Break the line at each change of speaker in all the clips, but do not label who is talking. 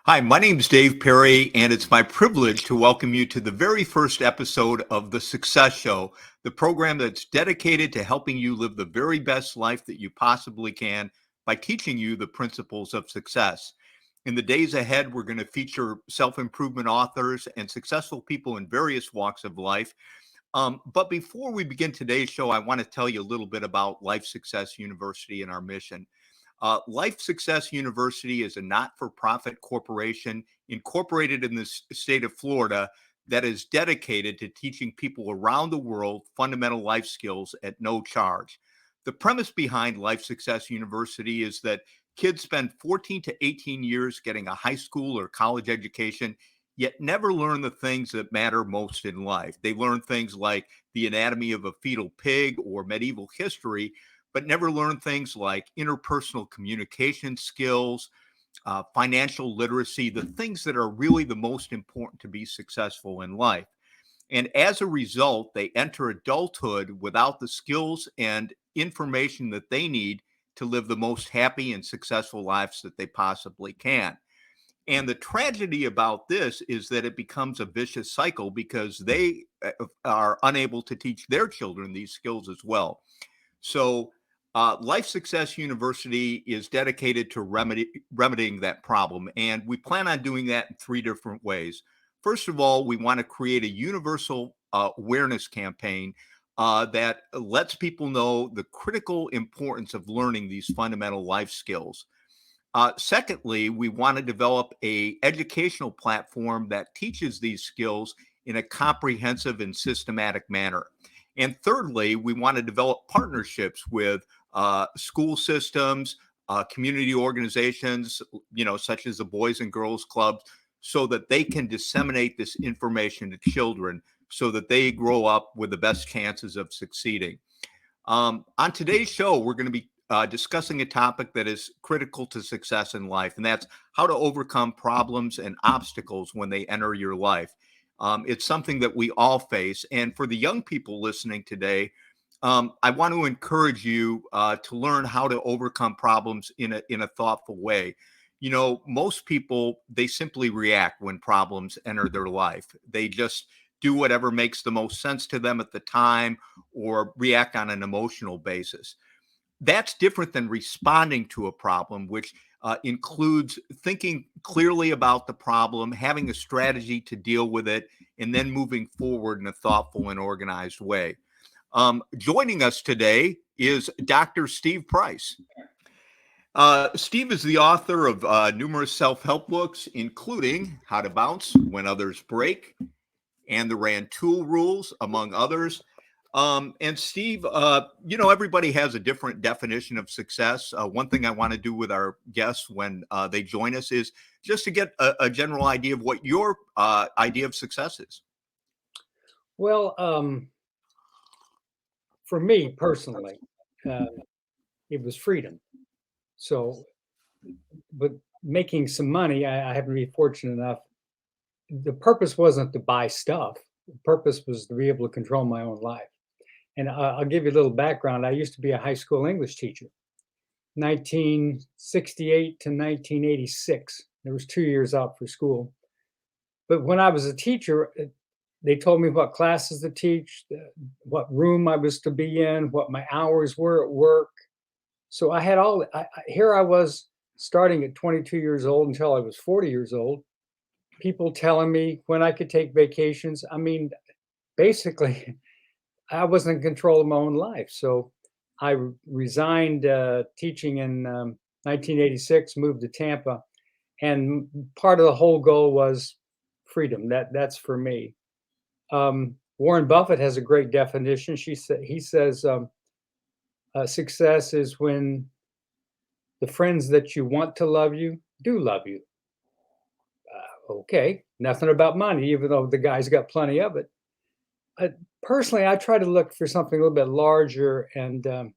Hi, my name's Dave Perry, and it's my privilege to welcome you to the very first episode of The Success Show, the program that's dedicated to helping you live the very best life that you possibly can by teaching you the principles of success. In the days ahead, we're going to feature self improvement authors and successful people in various walks of life. But before we begin today's show, I want to tell you a little bit about Life Success University and our mission. Life Success University is a not for profit corporation incorporated in the state of Florida that is dedicated to teaching people around the world fundamental life skills at no charge. The premise behind Life Success University is that kids spend 14 to 18 years getting a high school or college education, yet never learn the things that matter most in life. They learn things like the anatomy of a fetal pig or medieval history, but never learn things like interpersonal communication skills, financial literacy, the things that are really the most important to be successful in life. And as a result, they enter adulthood without the skills and information that they need to live the most happy and successful lives that they possibly can. And the tragedy about this is that it becomes a vicious cycle because they are unable to teach their children these skills as well. So, Life Success University is dedicated to remedying that problem. And we plan on doing that in three different ways. First of all, we want to create a universal awareness campaign that lets people know the critical importance of learning these fundamental life skills. Secondly, we want to develop a educational platform that teaches these skills in a comprehensive and systematic manner. And thirdly, we want to develop partnerships with school systems, community organizations, such as the Boys and Girls Clubs, so that they can disseminate this information to children so that they grow up with the best chances of succeeding. On today's show, we're going to be discussing a topic that is critical to success in life, and that's how to overcome problems and obstacles when they enter your life. It's something that we all face. And for the young people listening today, I want to encourage you to learn how to overcome problems in a thoughtful way. Most people, they simply react when problems enter their life. They just do whatever makes the most sense to them at the time or react on an emotional basis. That's different than responding to a problem, which includes thinking clearly about the problem, having a strategy to deal with it, and then moving forward in a thoughtful and organized way. Joining us today is Dr. Steve Price. Steve is the author of numerous self help books, including How to Bounce When Others Break and the Rantoul Rules, among others. And Steve, everybody has a different definition of success. One thing I want to do with our guests when they join us is just to get a general idea of what your idea of success is.
Well, for me personally, uh, it was freedom. So, but making some money, I happen to be fortunate enough. The purpose wasn't to buy stuff. The purpose was to be able to control my own life. And I'll give you a little background. I used to be a high school English teacher, 1968 to 1986. There was 2 years out for school. But when I was a teacher, they told me what classes to teach, what room I was to be in, what my hours were at work. So I had all. Here I was starting at 22 years old until I was 40 years old. People telling me when I could take vacations. I mean, basically, I wasn't in control of my own life. So I resigned teaching in 1986, moved to Tampa, and part of the whole goal was freedom. That's for me. Warren Buffett has a great definition. He says success is when the friends that you want to love you do love you. Okay, nothing about money, even though the guy's got plenty of it. Uh, Personally, I try to look for something a little bit larger, and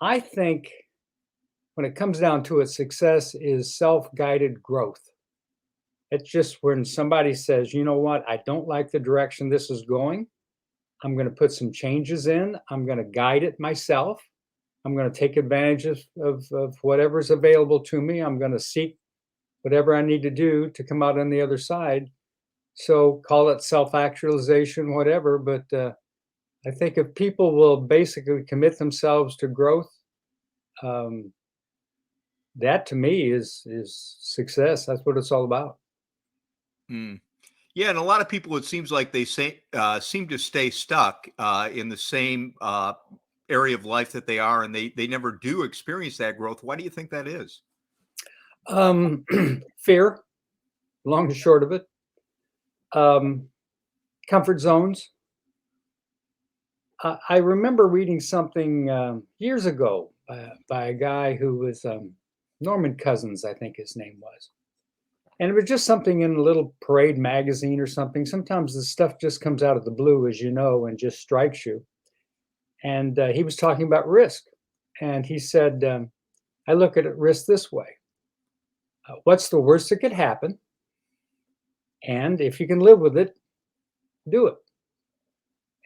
I think when it comes down to it, success is self-guided growth. It's just when somebody says, you know what, I don't like the direction this is going. I'm going to put some changes in. I'm going to guide it myself. I'm going to take advantage of whatever's available to me. I'm going to seek whatever I need to do to come out on the other side. So call it self-actualization, whatever. But I think if people will basically commit themselves to growth, um, that to me is success. That's what it's all about.
Mm. Yeah, and a lot of people, it seems like they seem to stay stuck in the same area of life that they are, and they never do experience that growth. Why do you think that is?
Um, Fear, long and short of it. Um, Comfort zones. I remember reading something years ago by a guy who was Norman Cousins, I think his name was. And it was just something in a little Parade magazine or something. Sometimes the stuff just comes out of the blue, as you know, and just strikes you. And he was talking about risk. And he said, I look at risk this way. What's the worst that could happen? And if you can live with it, do it.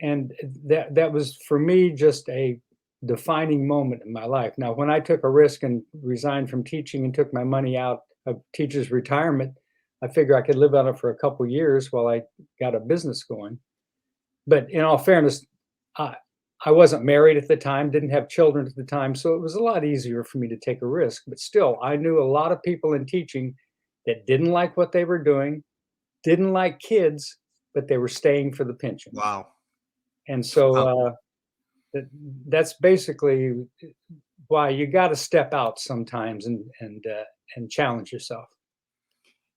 And that was for me just a defining moment in my life. Now, when I took a risk and resigned from teaching and took my money out of teacher's retirement, I figured I could live on it for a couple years while I got a business going. But in all fairness, I, I wasn't married at the time, didn't have children at the time, so it was a lot easier for me to take a risk. But still, I knew a lot of people in teaching that didn't like what they were doing, didn't like kids, but they were staying for the pension.
Wow.
And so
Wow.
that, that's basically why you got to step out sometimes and challenge yourself.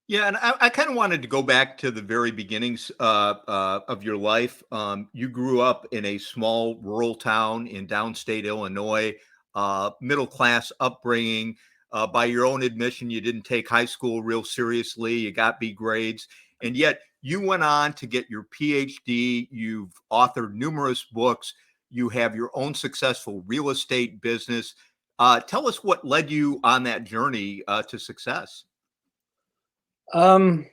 Yeah, and I kind of wanted to go back to the very beginnings of your life. You grew up in a small rural town in downstate Illinois, middle class upbringing. By your own admission, you didn't take high school real seriously. You got B grades, and yet you went on to get your PhD. You've authored numerous books. You have your own successful real estate business. Tell us what led you on that journey to success.
Um,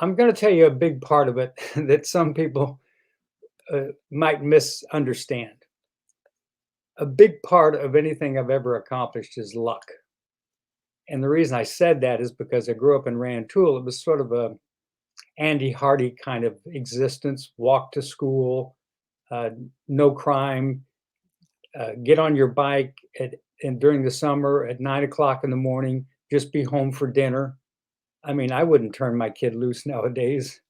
I'm going to tell you a big part of it that some people might misunderstand. A big part of anything I've ever accomplished is luck. And the reason I said that is because I grew up in Rantoul. It was sort of a Andy Hardy kind of existence. Walk to school, uh, no crime. Get on your bike and during the summer at 9 o'clock in the morning. Just be home for dinner. I mean, I wouldn't turn my kid loose nowadays.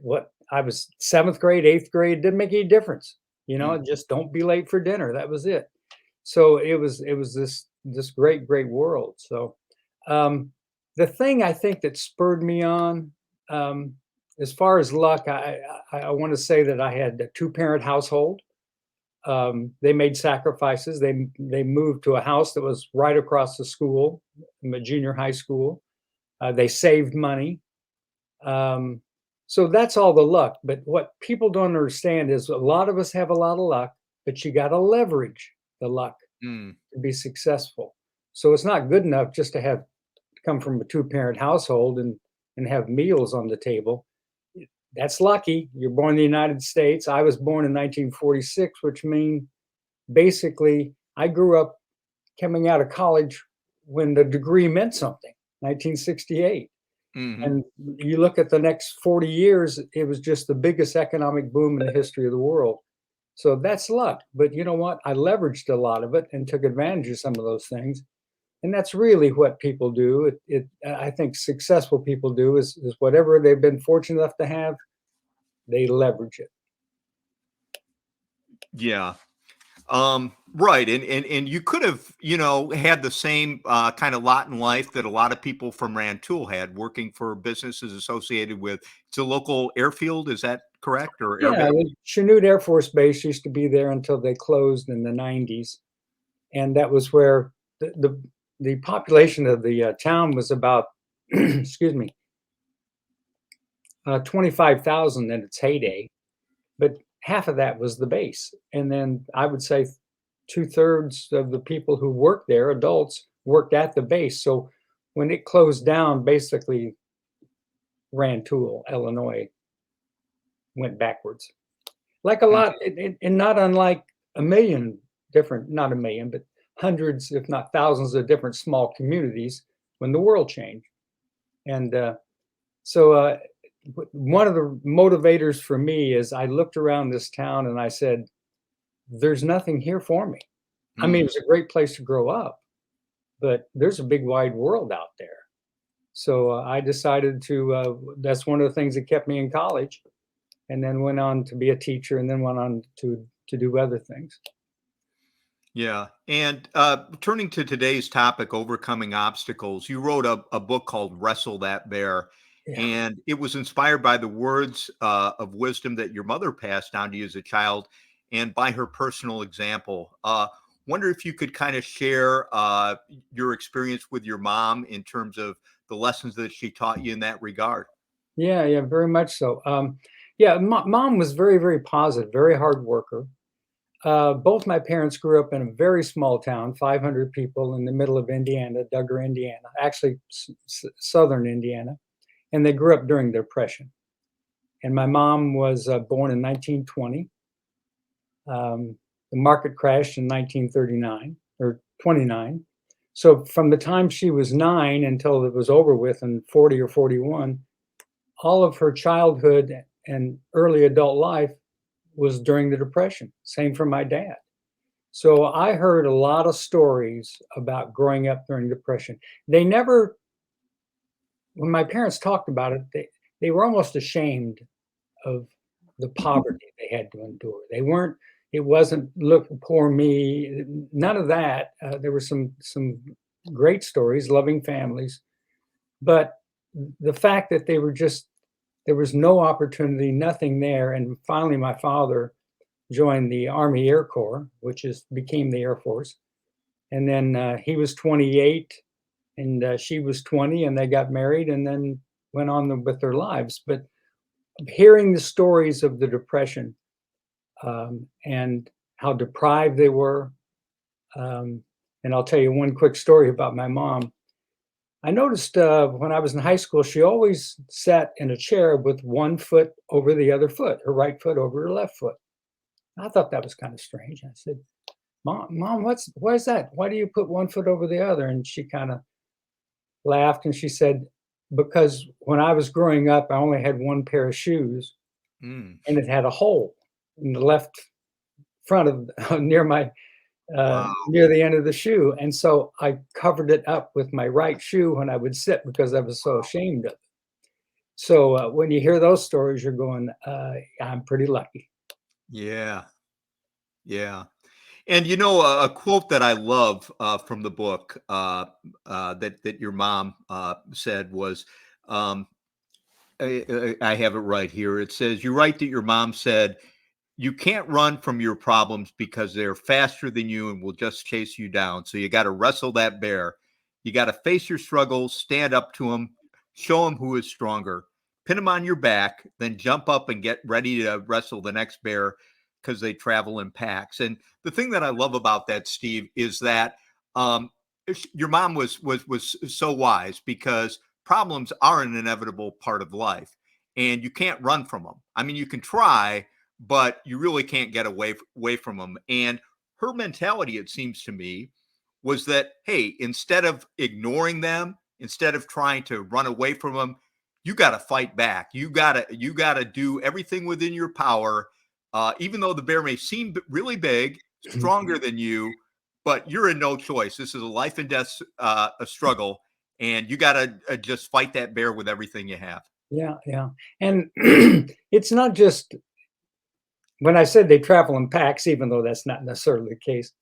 What I was seventh grade, eighth grade, didn't make any difference. Just don't be late for dinner. That was it. So it was this great world. So the thing I think that spurred me on, um, as far as luck, I want to say that I had a two-parent household. They made sacrifices. They moved to a house that was right across the school, a junior high school. They saved money. Um, so that's all the luck. But what people don't understand is a lot of us have a lot of luck, but you got to leverage the luck
Mm.
to be successful. So it's not good enough just to have come from a two-parent household and have meals on the table. That's lucky. You're born in the United States. I was born in 1946, which means basically I grew up coming out of college when the degree meant something, 1968.
Hmm.
And you look at the next 40 years, it was just the biggest economic boom in the history of the world. So that's luck. But you know what? I leveraged a lot of it and took advantage of some of those things. And that's really what people do. I think successful people do is whatever they've been fortunate enough to have, they leverage it.
Yeah. Right. And you could have, had the same kind of lot in life that a lot of people from Rantoul had, working for businesses associated with it's a local airfield. Is that correct? Or air
Yeah,
base?
the Chanute Air Force Base used to be there until they closed in the 90s. And that was where the population of the town was about, excuse me, 25,000 in its heyday, but half of that was the base. And then I would say two-thirds of the people who worked there, adults, worked at the base. So when it closed down, basically Rantoul, Illinois, went backwards. Like a
Mm.
lot, and not unlike a million different, not a million, but hundreds, if not thousands, of different small communities when the world changed. And so one of the motivators for me is I looked around this town and I said, there's nothing here for me. I mean,
Mm.
it's a great place to grow up, but there's a big wide world out there. So I decided to, that's one of the things that kept me in college, and then went on to be a teacher and then went on to do other things.
Yeah. And turning to today's topic, overcoming obstacles, you wrote a book called Wrestle That Bear.
Yeah.
And it was inspired by the words of wisdom that your mother passed down to you as a child and by her personal example. Wonder if you could kind of share your experience with your mom in terms of the lessons that she taught you in that regard.
Yeah, yeah, very much so. Yeah, mom was very, very positive, very hard worker. Both my parents grew up in a very small town, 500 people in the middle of Indiana, Duggar, Indiana, actually southern Indiana, and they grew up during the Depression. And my mom was born in 1920. The market crashed in 1939 or 29. So from the time she was 9 until it was over with in 40 or 41, all of her childhood and early adult life was during the Depression. Same for my dad. So I heard a lot of stories about growing up during Depression. They never, when my parents talked about it, they were almost ashamed of the poverty they had to endure. They weren't, it wasn't, look, poor me, none of that. There were some great stories, loving families, but the fact that they were just, there was no opportunity, nothing there. And finally, my father joined the Army Air Corps, which became the Air Force. And then he was 28 and she was 20, and they got married and then went on with their lives. But hearing the stories of the Depression and how deprived they were, and I'll tell you one quick story about my mom. I noticed when I was in high school, she always sat in a chair with one foot over the other foot, her right foot over her left foot. I thought that was kind of strange. I said, Mom, why is that? Why do you put one foot over the other? And she kind of laughed and she said, because when I was growing up, I only had one pair of shoes
Mm.
and it had a hole in the left front of
Wow.
near the end of the shoe. And so I covered it up with my right shoe when I would sit because I was so ashamed of it. So when you hear those stories, you're going, I'm pretty lucky.
Yeah. Yeah. And you know, a quote that I love from the book that your mom said was, um, I have it right here. It says, "You write that your mom said you can't run from your problems because they're faster than you and will just chase you down. So you got to wrestle that bear. You got to face your struggles, stand up to them, show them who is stronger, pin them on your back, then jump up and get ready to wrestle the next bear because they travel in packs." And the thing that I love about that, Steve, is that um, your mom was so wise because problems are an inevitable part of life, and you can't run from them. I mean, you can try, but you really can't get away from them. And her mentality, it seems to me, was that hey, instead of ignoring them, instead of trying to run away from them, you got to fight back. You got to do everything within your power, even though the bear may seem really big, stronger than you, but you're in no choice. This is a life and death a struggle, and you got to just fight that bear with everything you have.
Yeah, yeah. And it's not just when I said they travel in packs, even though that's not necessarily the case,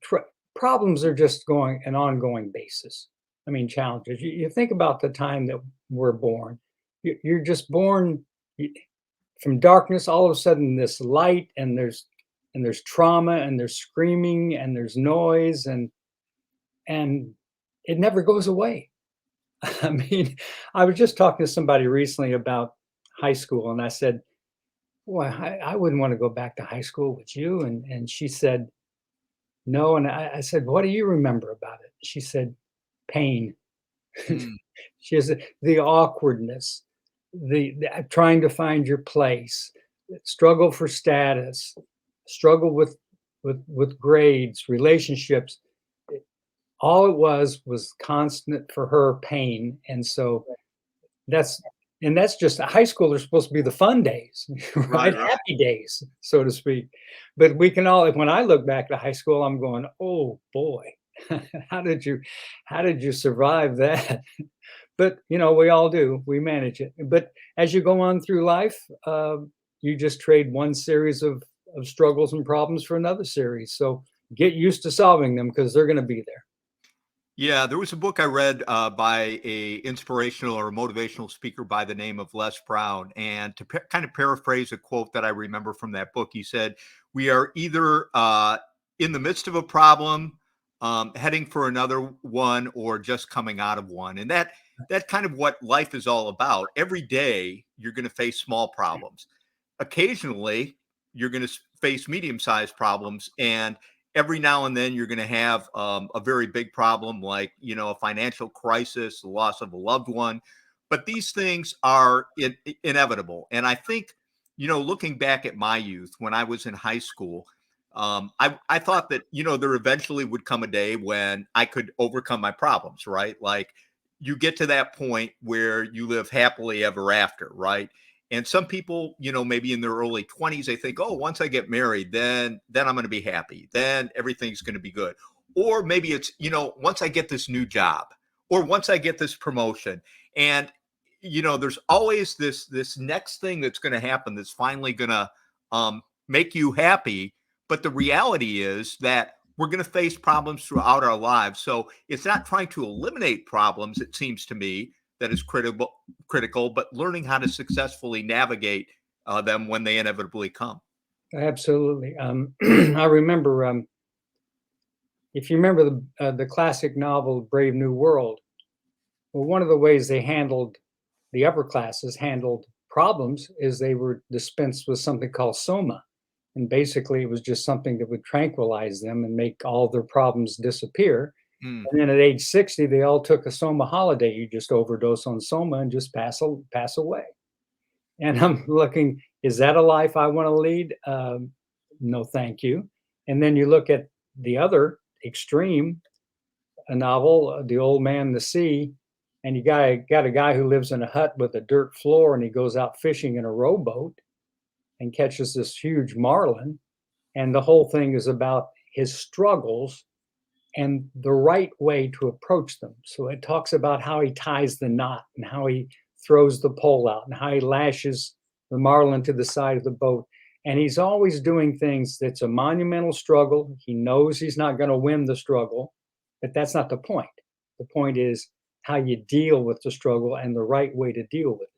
tr- problems are just going an ongoing basis. I mean, challenges. You think about the time that we're born. You're just born from darkness. All of a sudden, this light, and there's trauma, and there's screaming, and there's noise, and it never goes away. I mean, I was just talking to somebody recently about high school, and I said, "Boy, I wouldn't want to go back to high school with you." And she said, "No." And I said, "What do you remember about it?" She said, "Pain."
Mm,
She has the awkwardness, the trying to find your place, struggle for status, struggle with with grades, relationships. All it was constant for her pain, and so that's that's just high school are supposed to be the fun days, right?
Right, right.
Happy days, so to speak. But we can all when I look back to high school, I'm going, "Oh boy, how did you survive that?" But, we all do. We manage it. But as you go on through life, you just trade one series of struggles and problems for another series. So get used to solving them because they're going to be there.
Yeah, there was a book I read by a inspirational or motivational speaker by the name of Les Brown, and to kind of paraphrase a quote that I remember from that book, he said, "We are either in the midst of a problem, heading for another one, or just coming out of one." And that kind of what life is all about. Every day, you're going to face small problems. Occasionally, you're going to face medium-sized problems, and every now and then you're going to have a very big problem like a financial crisis, the loss of a loved one. But these things are inevitable, and I think looking back at my youth when I was in high school, I thought that there eventually would come a day when I could overcome my problems, right? Like, you get to that point where you live happily ever after, right? And some people, maybe in their early 20s, they think, "Oh, once I get married, then I'm going to be happy. Then everything's going to be good." Or maybe it's, once I get this new job, or once I get this promotion. And there's always this next thing that's going to happen that's finally going to make you happy. But the reality is that we're going to face problems throughout our lives. So it's not trying to eliminate problems, it seems to me, that is critical, but learning how to successfully navigate them when they inevitably come.
Absolutely. I remember if you remember the classic novel Brave New World. Well, one of the ways they handled the upper classes handled problems is they were dispensed with something called soma. And basically, it was just something that would tranquilize them and make all their problems disappear.
Mm.
And then at age 60, they all took a soma holiday. You just overdose on soma and just pass away. And I'm looking, is that a life I want to lead? No, thank you. And then you look at the other extreme, a novel, The Old Man and the Sea, and you got a guy who lives in a hut with a dirt floor, and he goes out fishing in a rowboat and catches this huge marlin. And the whole thing is about his struggles and the right way to approach them. So it talks about how he ties the knot and how he throws the pole out and how he lashes the marlin to the side of the boat. And he's always doing things that's a monumental struggle. He knows he's not going to win the struggle, but that's not the point. The point is how you deal with the struggle and the right way to deal with it.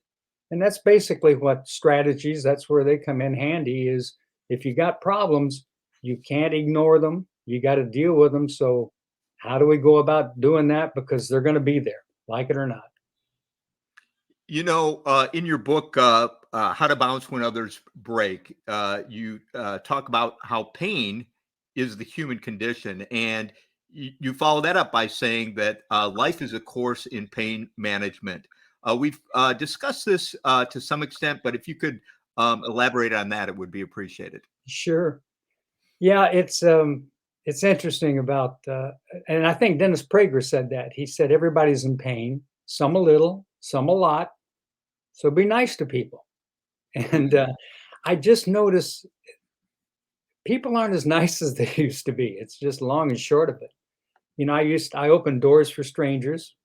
And that's basically what strategies, that's where they come in handy is if you got problems, you can't ignore them. You got to deal with them. So how do we go about doing that? Because they're going to be there, like it or not.
In your book, How to Bounce When Others Break, you talk about how pain is the human condition. And you follow that up by saying that life is a course in pain management. We've discussed this to some extent, but if you could elaborate on that, it would be appreciated.
Sure. Yeah, it's interesting about, and I think Dennis Prager said that. He said everybody's in pain, some a little, some a lot. So be nice to people. And I just notice people aren't as nice as they used to be. It's just long and short of it. I open doors for strangers.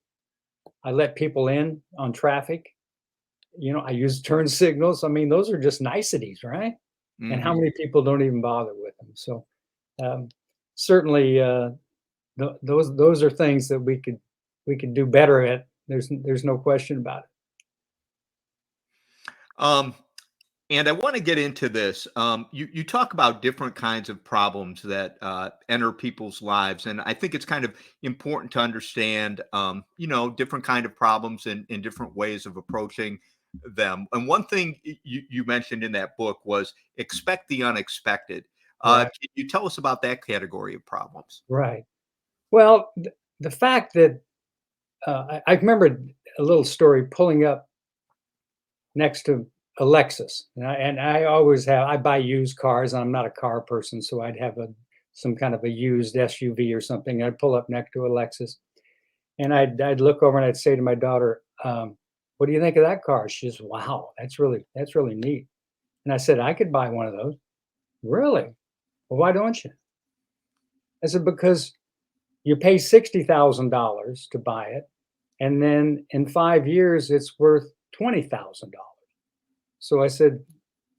I let people in on traffic. I use turn signals. I mean, those are just niceties, right? And how
Mhm.
many people don't even bother with them? So um, certainly, those are things that we could do better at. There's no question about it.
Um, And I want to get into this. You talk about different kinds of problems that enter people's lives, and I think it's kind of important to understand, different kind of problems and different ways of approaching them. And one thing you mentioned in that book was expect the unexpected.
Right,
Can you tell us about that category of problems?
right. Well, the fact that I remember a little story pulling up next to a Lexus, and I always have. I buy used cars. I'm not a car person, so I'd have a some kind of a used SUV or something. I'd pull up next to a Lexus, and I'd look over and I'd say to my daughter, "What do you think of that car?" She says, "Wow, that's really neat." And I said, "I could buy one of those." "Really? Well, why don't you?" I said, "Because you pay $60,000 to buy it, and then in 5 years it's worth $20,000." So I said,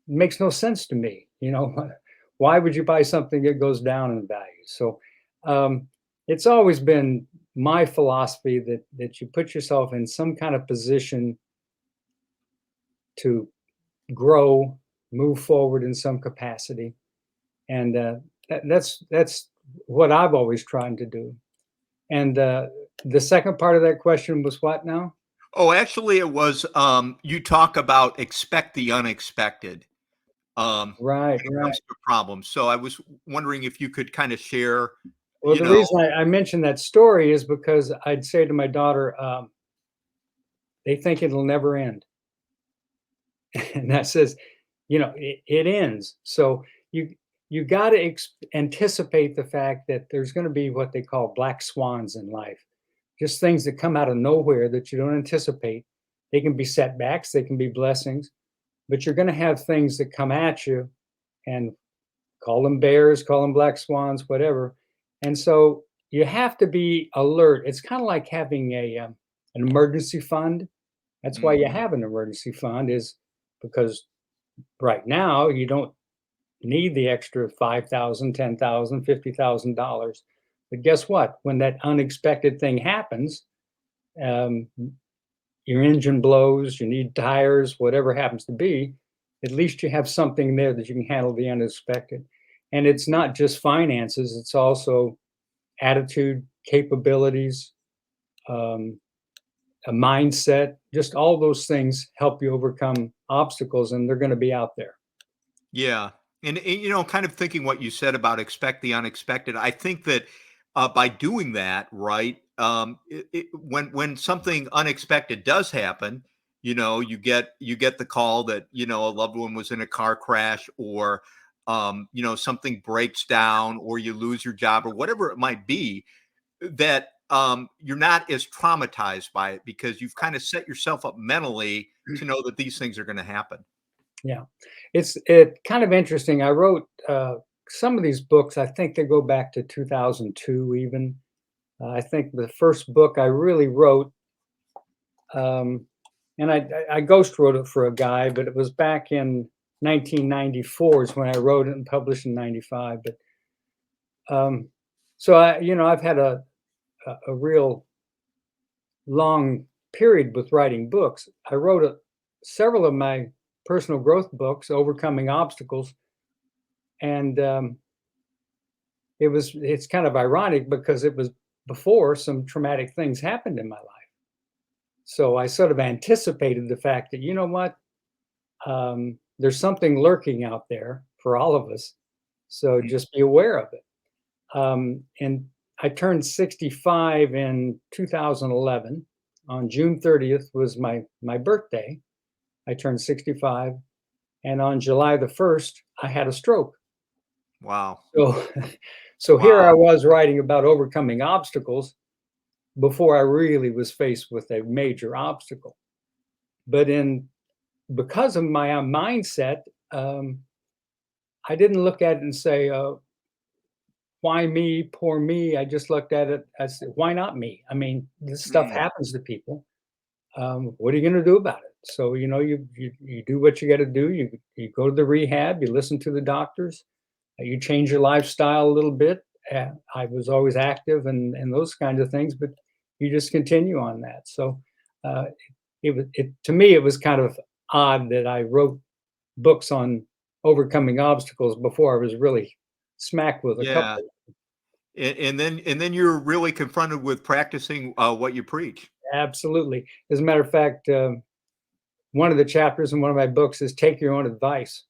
"Makes no sense to me. You know, why would you buy something that goes down in value?" So um, it's always been my philosophy that you put yourself in some kind of position to grow, move forward in some capacity, and that's what I've always tried to do. And the second part of that question was what now?
Oh, actually, it was you talk about expect the unexpected
Right,
when it
right.
comes to problems. So I was wondering if you could kind of share,
Well,
you
the
know,
reason I mentioned that story is because I'd say to my daughter, they think it'll never end. And that says, it ends. So you you got to anticipate the fact that there's going to be what they call black swans in life, just things that come out of nowhere that you don't anticipate. They can be setbacks, they can be blessings, but you're going to have things that come at you, and call them bears, call them black swans, whatever. And so you have to be alert. It's kind of like having an emergency fund. That's why you
mhm,
have an emergency fund, is because right now you don't need the extra 5,000, 10,000, $50,000. But guess what? When that unexpected thing happens, um, your engine blows, you need tires, whatever happens to be, at least you have something there that you can handle the unexpected. And it's not just finances, it's also attitude, capabilities, um, a mindset, just all those things help you overcome obstacles, and they're going to be out there.
yeah. And kind of thinking what you said about expect the unexpected. I think that by doing that, right, when something unexpected does happen, you get the call that a loved one was in a car crash, or something breaks down, or you lose your job, or whatever it might be, that you're not as traumatized by it because you've kind of set yourself up mentally to know that these things are going to happen.
Yeah, it kind of interesting. I wrote some of these books. I think they go back to 2002 even. I think the first book I really wrote, um, and I ghost wrote it for a guy, but it was back in 1994 is when I wrote it and published in 95. But so I've had a real long period with writing books. I wrote several of my personal growth books, Overcoming Obstacles, and it's kind of ironic because it was before some traumatic things happened in my life. So I sort of anticipated the fact that, you know what, there's something lurking out there for all of us. So
Mm.
just be aware of it. And I turned 65 in 2011. On June 30th was my birthday. I turned 65, and on July the 1st, I had a stroke.
Wow.
So, so here I
Wow.
was writing about overcoming obstacles before I really was faced with a major obstacle. But because of my mindset, um, I didn't look at it and say, "Why me? Poor me." I just looked at it as, "Why not me?" I mean, this stuff
Mm.
happens to people. What are you going to do about it? So you do what you got to do. You go to the rehab. You listen to the doctors. You change your lifestyle a little bit. I was always active and those kinds of things, but you just continue on that. So uh, it to me it was kind of odd that I wrote books on overcoming obstacles before I was really smacked with a
Yeah.
couple.
And then you're really confronted with practicing what you preach.
Absolutely. As a matter of fact, one of the chapters in one of my books is take your own advice,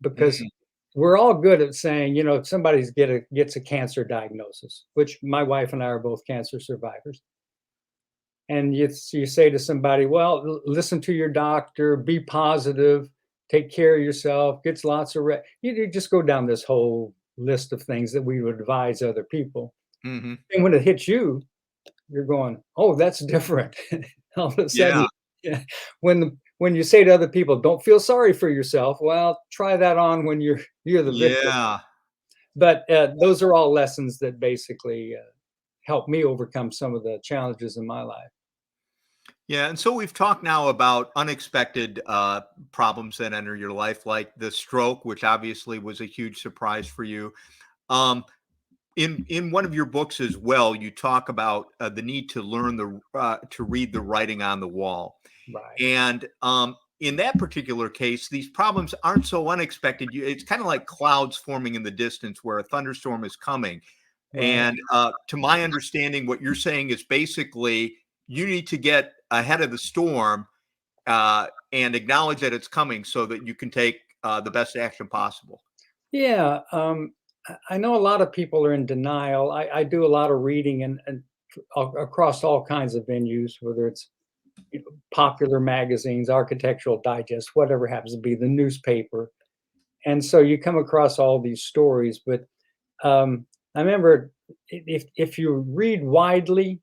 because
Mm.
we're all good at saying, if somebody's gets a cancer diagnosis, which my wife and I are both cancer survivors, and you say to somebody, well, listen to your doctor, be positive, take care of yourself, gets lots of rest. You just go down this whole list of things that we would advise other people.
Hmm.
And when it hits you, you're going, "Oh, that's different." All of a sudden,
Yeah.
yeah, when you say to other people, "Don't feel sorry for yourself," well, try that on when you're the victim.
Yeah.
But those are all lessons that basically helped me overcome some of the challenges in my life.
Yeah, and so we've talked now about unexpected problems that enter your life, like the stroke, which obviously was a huge surprise for you. Um, in one of your books as well, you talk about the need to learn to read the writing on the wall,
Right.
and in that particular case, these problems aren't so unexpected. It's kind of like clouds forming in the distance where a thunderstorm is coming.
Right.
And to my understanding, what you're saying is basically you need to get ahead of the storm and acknowledge that it's coming so that you can take the best action possible.
Yeah. I know a lot of people are in denial. I do a lot of reading and across all kinds of venues, whether it's popular magazines, Architectural Digest, whatever happens to be, the newspaper. And so you come across all these stories. But I remember if you read widely,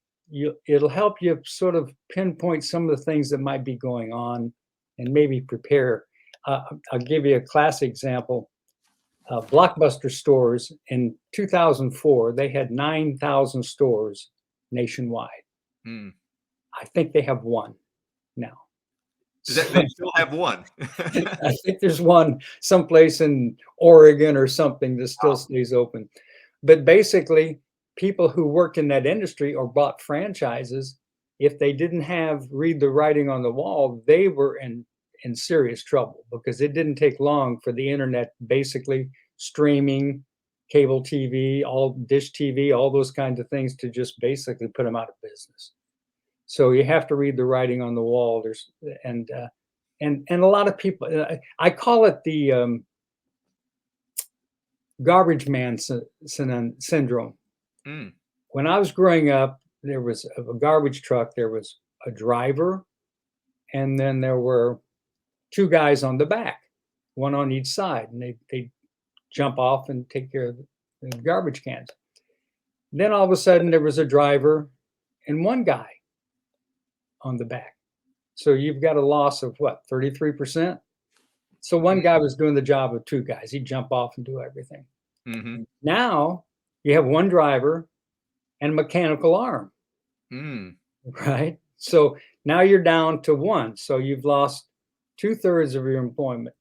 it'll help you sort of pinpoint some of the things that might be going on and maybe prepare. I'll give you a classic example. Blockbuster stores in 2004, they had 9,000 stores nationwide.
Hmm.
I think they have one now.
Is that
So
they still have one?
I think there's one someplace in Oregon or something that still stays open. But basically, people who worked in that industry or bought franchises, if they didn't have read the writing on the wall, they were in serious trouble because it didn't take long for the internet, basically streaming, cable TV, all dish TV, all those kinds of things to just basically put them out of business. So you have to read the writing on the wall. There's and a lot of people, I call it the garbage man syndrome.
Mm,
When I was growing up, there was a garbage truck, there was a driver, and then there were two guys on the back, one on each side, and they jump off and take care of the garbage cans. Then all of a sudden, there was a driver and one guy on the back. So you've got a loss of what, 33%? So one guy
mm,
was doing the job of two guys. He'd jump off and do everything.
mhm,
Now you have one driver and a mechanical arm,
mm.
right? So now you're down to one. So you've lost two-thirds of your employment.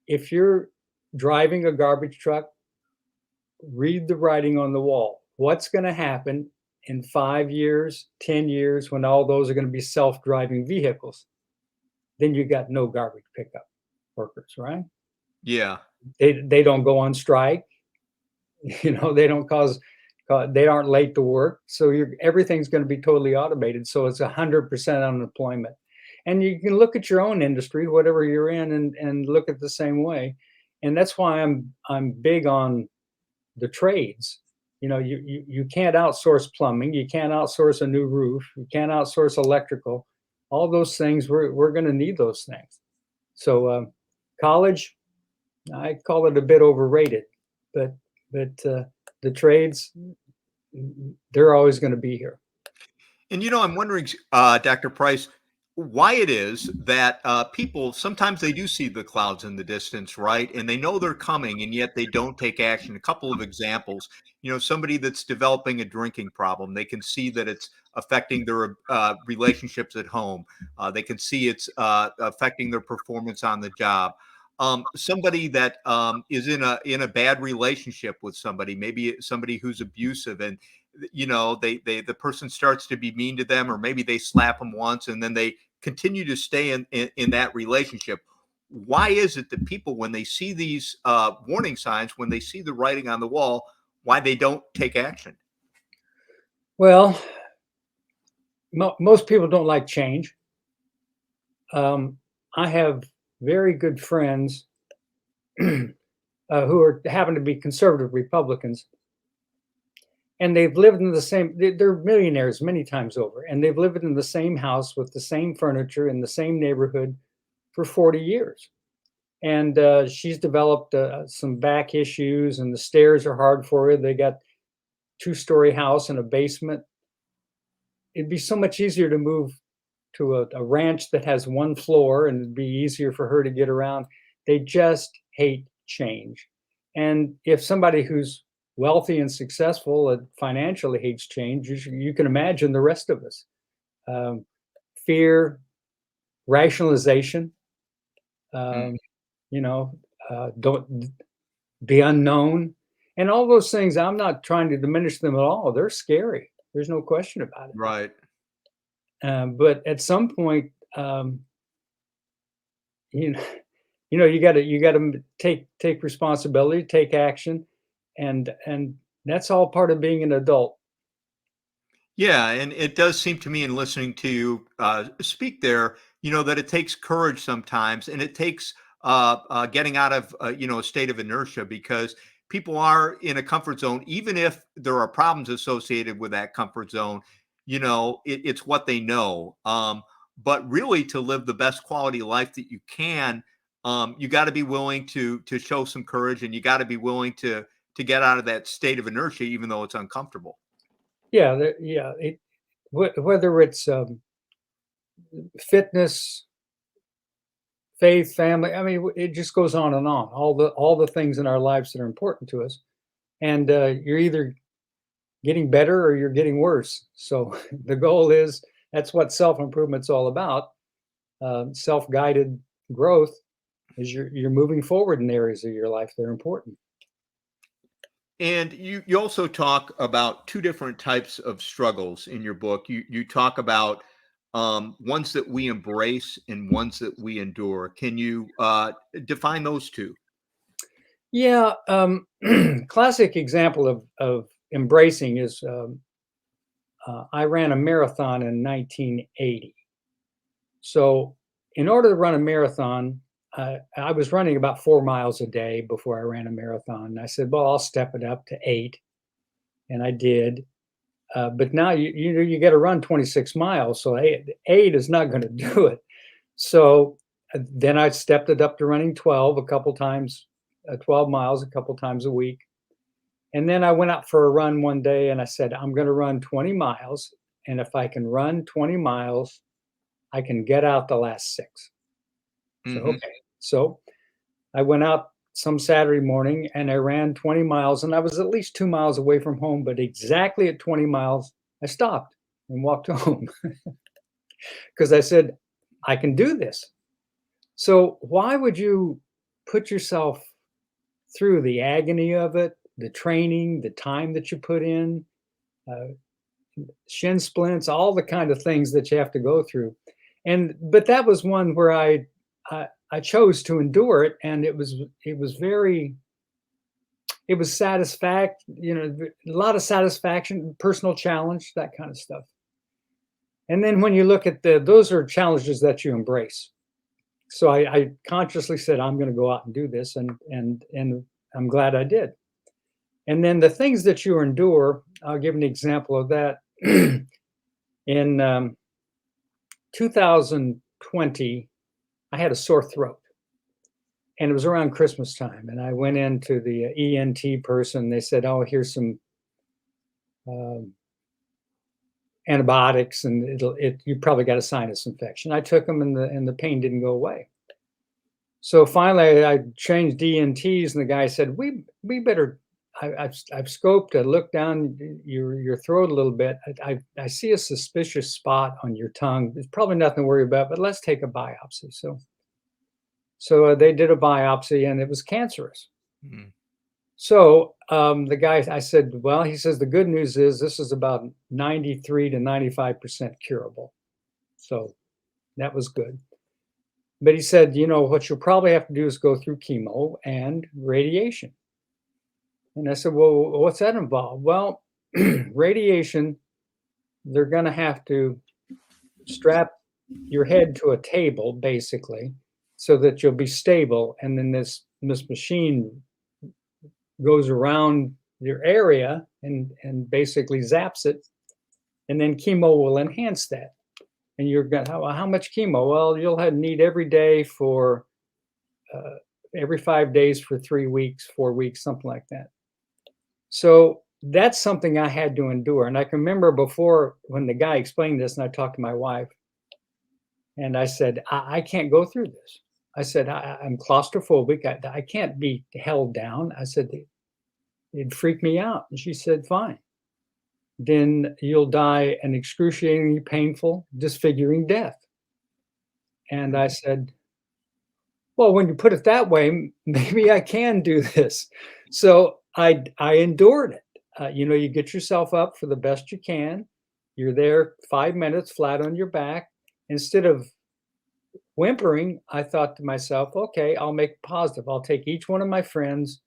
If you're driving a garbage truck, read the writing on the wall. What's going to happen in 5 years, 10 years, when all those are going to be self-driving vehicles? Then you got no garbage pickup workers, right?
Yeah.
They don't go on strike. They don't they aren't late to work. So everything's going to be totally automated. So it's 100% unemployment. And you can look at your own industry, whatever you're in, and look at the same way. And that's why I'm big on the trades. You can't outsource plumbing, you can't outsource a new roof, you can't outsource electrical. All those things, we're going to need those things. So college, I call it a bit overrated, but the trades, they're always going to be here.
And I'm wondering, Dr. Price, why it is that people sometimes they do see the clouds in the distance, right? And they know they're coming, and yet they don't take action. A couple of examples, somebody that's developing a drinking problem, they can see that it's affecting their relationships at home. They can see it's affecting their performance on the job. Somebody that is in a bad relationship with somebody, maybe somebody who's abusive, and the person starts to be mean to them, or maybe they slap them once and then they continue to stay in that relationship. Why is it that people, when they see these warning signs, when they see the writing on the wall, why they don't take action?
Well, most people don't like change. I have very good friends who happen to be conservative Republicans, and they've lived in the same. They're millionaires many times over, and they've lived in the same house with the same furniture in the same neighborhood for 40 years. and she's developed some back issues, and the stairs are hard for her. They got two-story house and a basement. It'd be so much easier to move to a ranch that has one floor, and it'd be easier for her to get around. They just hate change. And if somebody who's wealthy and successful and financially hates change, you can imagine the rest of us. Um, Fear, rationalization,
Mm.
um, don't be unknown, and all those things. I'm not trying to diminish them at all. They're scary. There's no question about it.
Right.
But at some point, you know, you got to take responsibility, take action, and that's all part of being an adult.
Yeah, and it does seem to me in listening to you speak there, that it takes courage sometimes, and it takes getting out of a state of inertia because people are in a comfort zone, even if there are problems associated with that comfort zone. It's what they know. But really, to live the best quality life that you can, you got to be willing to show some courage, and you got to be willing to get out of that state of inertia, even though it's uncomfortable.
Yeah, whether it's fitness, faith, family. I mean, it just goes on and on. All the things in our lives that are important to us, and you're either getting better or you're getting worse. So the goal is that's what self-improvement's all about. Self-guided growth is you're moving forward in areas of your life that are important.
And you also talk about two different types of struggles in your book. You talk about ones that we embrace and ones that we endure. Can you define those two?
Yeah, classic example of embracing is I ran a marathon in 1980. So, in order to run a marathon, I was running about 4 miles a day before I ran a marathon. I said, "Well, I'll step it up to 8," and I did. But now you got to run 26 miles, so eight is not going to do it. So then I stepped it up to running 12 a couple times, 12 miles a couple times a week. And then I went out for a run one day and I said, I'm going to run 20 miles. And if I can run 20 miles, I can get out the last six. So,
Hmm.
okay. So I went out some Saturday morning and I ran 20 miles and I was at least 2 miles away from home. But exactly at 20 miles, I stopped and walked home because I said, I can do this. So why would you put yourself through the agony of it, the training, the time that you put in, uh, shin splints, all the kind of things that you have to go through? But that was one where I chose to endure it, and it was a lot of satisfaction, personal challenge, that kind of stuff. And then when you look at those are challenges that you embrace. So I consciously said, I'm going to go out and do this, and I'm glad I did. And then the things that you endure, I'll give an example of that. In 2020, I had a sore throat, and it was around Christmas time. And I went into the ENT person. They said, "Oh, here's some um, antibiotics, and you probably got a sinus infection." I took them, and the pain didn't go away. So finally, I changed ENTs, and the guy said, "We better." I've scoped. I looked down your throat a little bit. I see a suspicious spot on your tongue. There's probably nothing to worry about, but let's take a biopsy. So they did a biopsy, and it was cancerous.
Mm.
So the guy, I said, well, he says the good news is this is about 93 to 95% curable. So that was good. But he said, what you'll probably have to do is go through chemo and radiation. And I said, well, what's that involve? Well, radiation, they're going to have to strap your head to a table, basically, so that you'll be stable. And then this machine goes around your area and basically zaps it. And then chemo will enhance that. And you're going, how much chemo? Well, you'll need every day for every 5 days for 3 weeks, 4 weeks, something like that. So that's something I had to endure. And I can remember before when the guy explained this, and I talked to my wife, and I said, I can't go through this. I said, I'm claustrophobic. I can't be held down. I said, it'd freak me out. And she said, fine. Then you'll die an excruciatingly painful, disfiguring death. And I said, well, when you put it that way, maybe I can do this. So I endured it. You get yourself up for the best you can. You're there 5 minutes flat on your back. Instead of whimpering, I thought to myself, okay, I'll make it positive. I'll take each one of my friends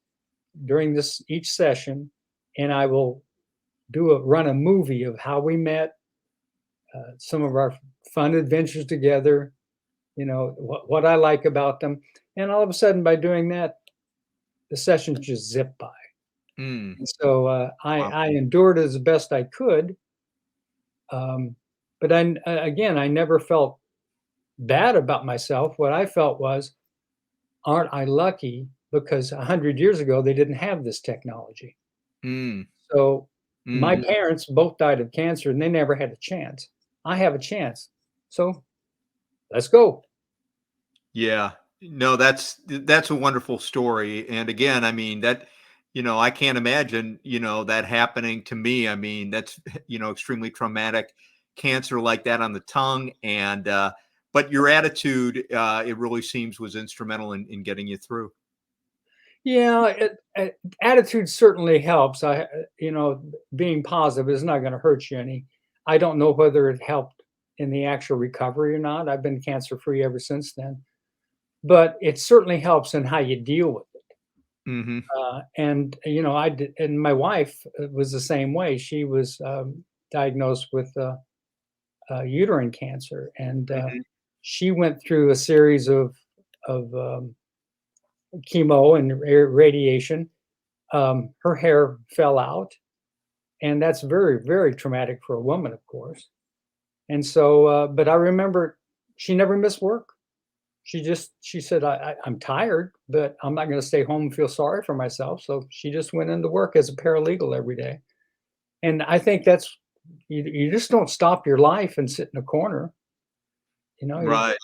during each session, and I will run a movie of how we met, some of our fun adventures together, what I like about them. And all of a sudden, by doing that, the sessions just zip by.
Mm.
And so
Wow.
I endured as best I could. But again, I never felt bad about myself. What I felt was, aren't I lucky? Because 100 years ago, they didn't have this technology.
Mm.
So my
Mm.
parents both died of cancer and they never had a chance. I have a chance. So let's go.
Yeah. No, that's a wonderful story. And again, I mean, I can't imagine, that happening to me. I mean, that's, extremely traumatic, cancer like that on the tongue. And but your attitude, it really seems was instrumental in getting you through.
Yeah, attitude certainly helps. Being positive is not going to hurt you any. I don't know whether it helped in the actual recovery or not. I've been cancer free ever since then, but it certainly helps in how you deal with it.
Hmm.
And I did, and my wife was the same way. She was diagnosed with uterine cancer, and
Hmm.
she went through a series of chemo and radiation. Her hair fell out, and that's very, very traumatic for a woman, of course. And so, but I remember she never missed work. She said, I'm tired, but I'm not going to stay home and feel sorry for myself. So she just went into work as a paralegal every day. And I think that's, you just don't stop your life and sit in a corner. You know, you,
Right.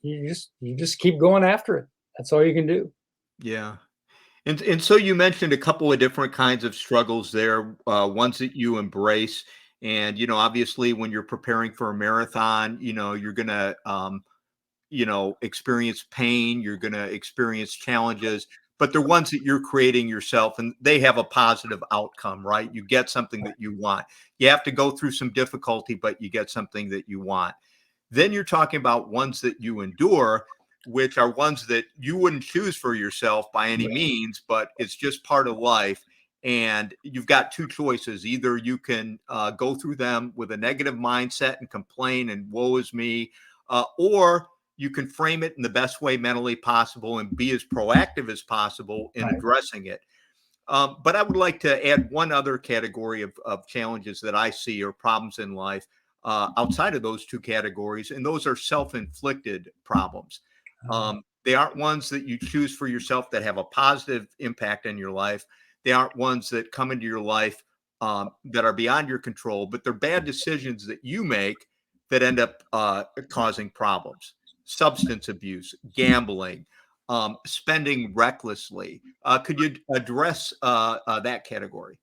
you just keep going after it. That's all you can do.
Yeah. And so you mentioned a couple of different kinds of struggles there, ones that you embrace. And, obviously when you're preparing for a marathon, you're going to, experience pain, you're going to experience challenges, but they're ones that you're creating yourself and they have a positive outcome, right? You get something that you want. You have to go through some difficulty, but you get something that you want. Then you're talking about ones that you endure, which are ones that you wouldn't choose for yourself by any means, but it's just part of life. And you've got two choices. Either you can go through them with a negative mindset and complain and woe is me, or you can frame it in the best way mentally possible and be as proactive as possible in
Right.
addressing it. But I would like to add one other category of challenges that I see or problems in life outside of those two categories, and those are self-inflicted problems. They aren't ones that you choose for yourself that have a positive impact on your life. They aren't ones that come into your life that are beyond your control, but they're bad decisions that you make that end up causing problems. Substance abuse, gambling, spending recklessly. Could you address that category?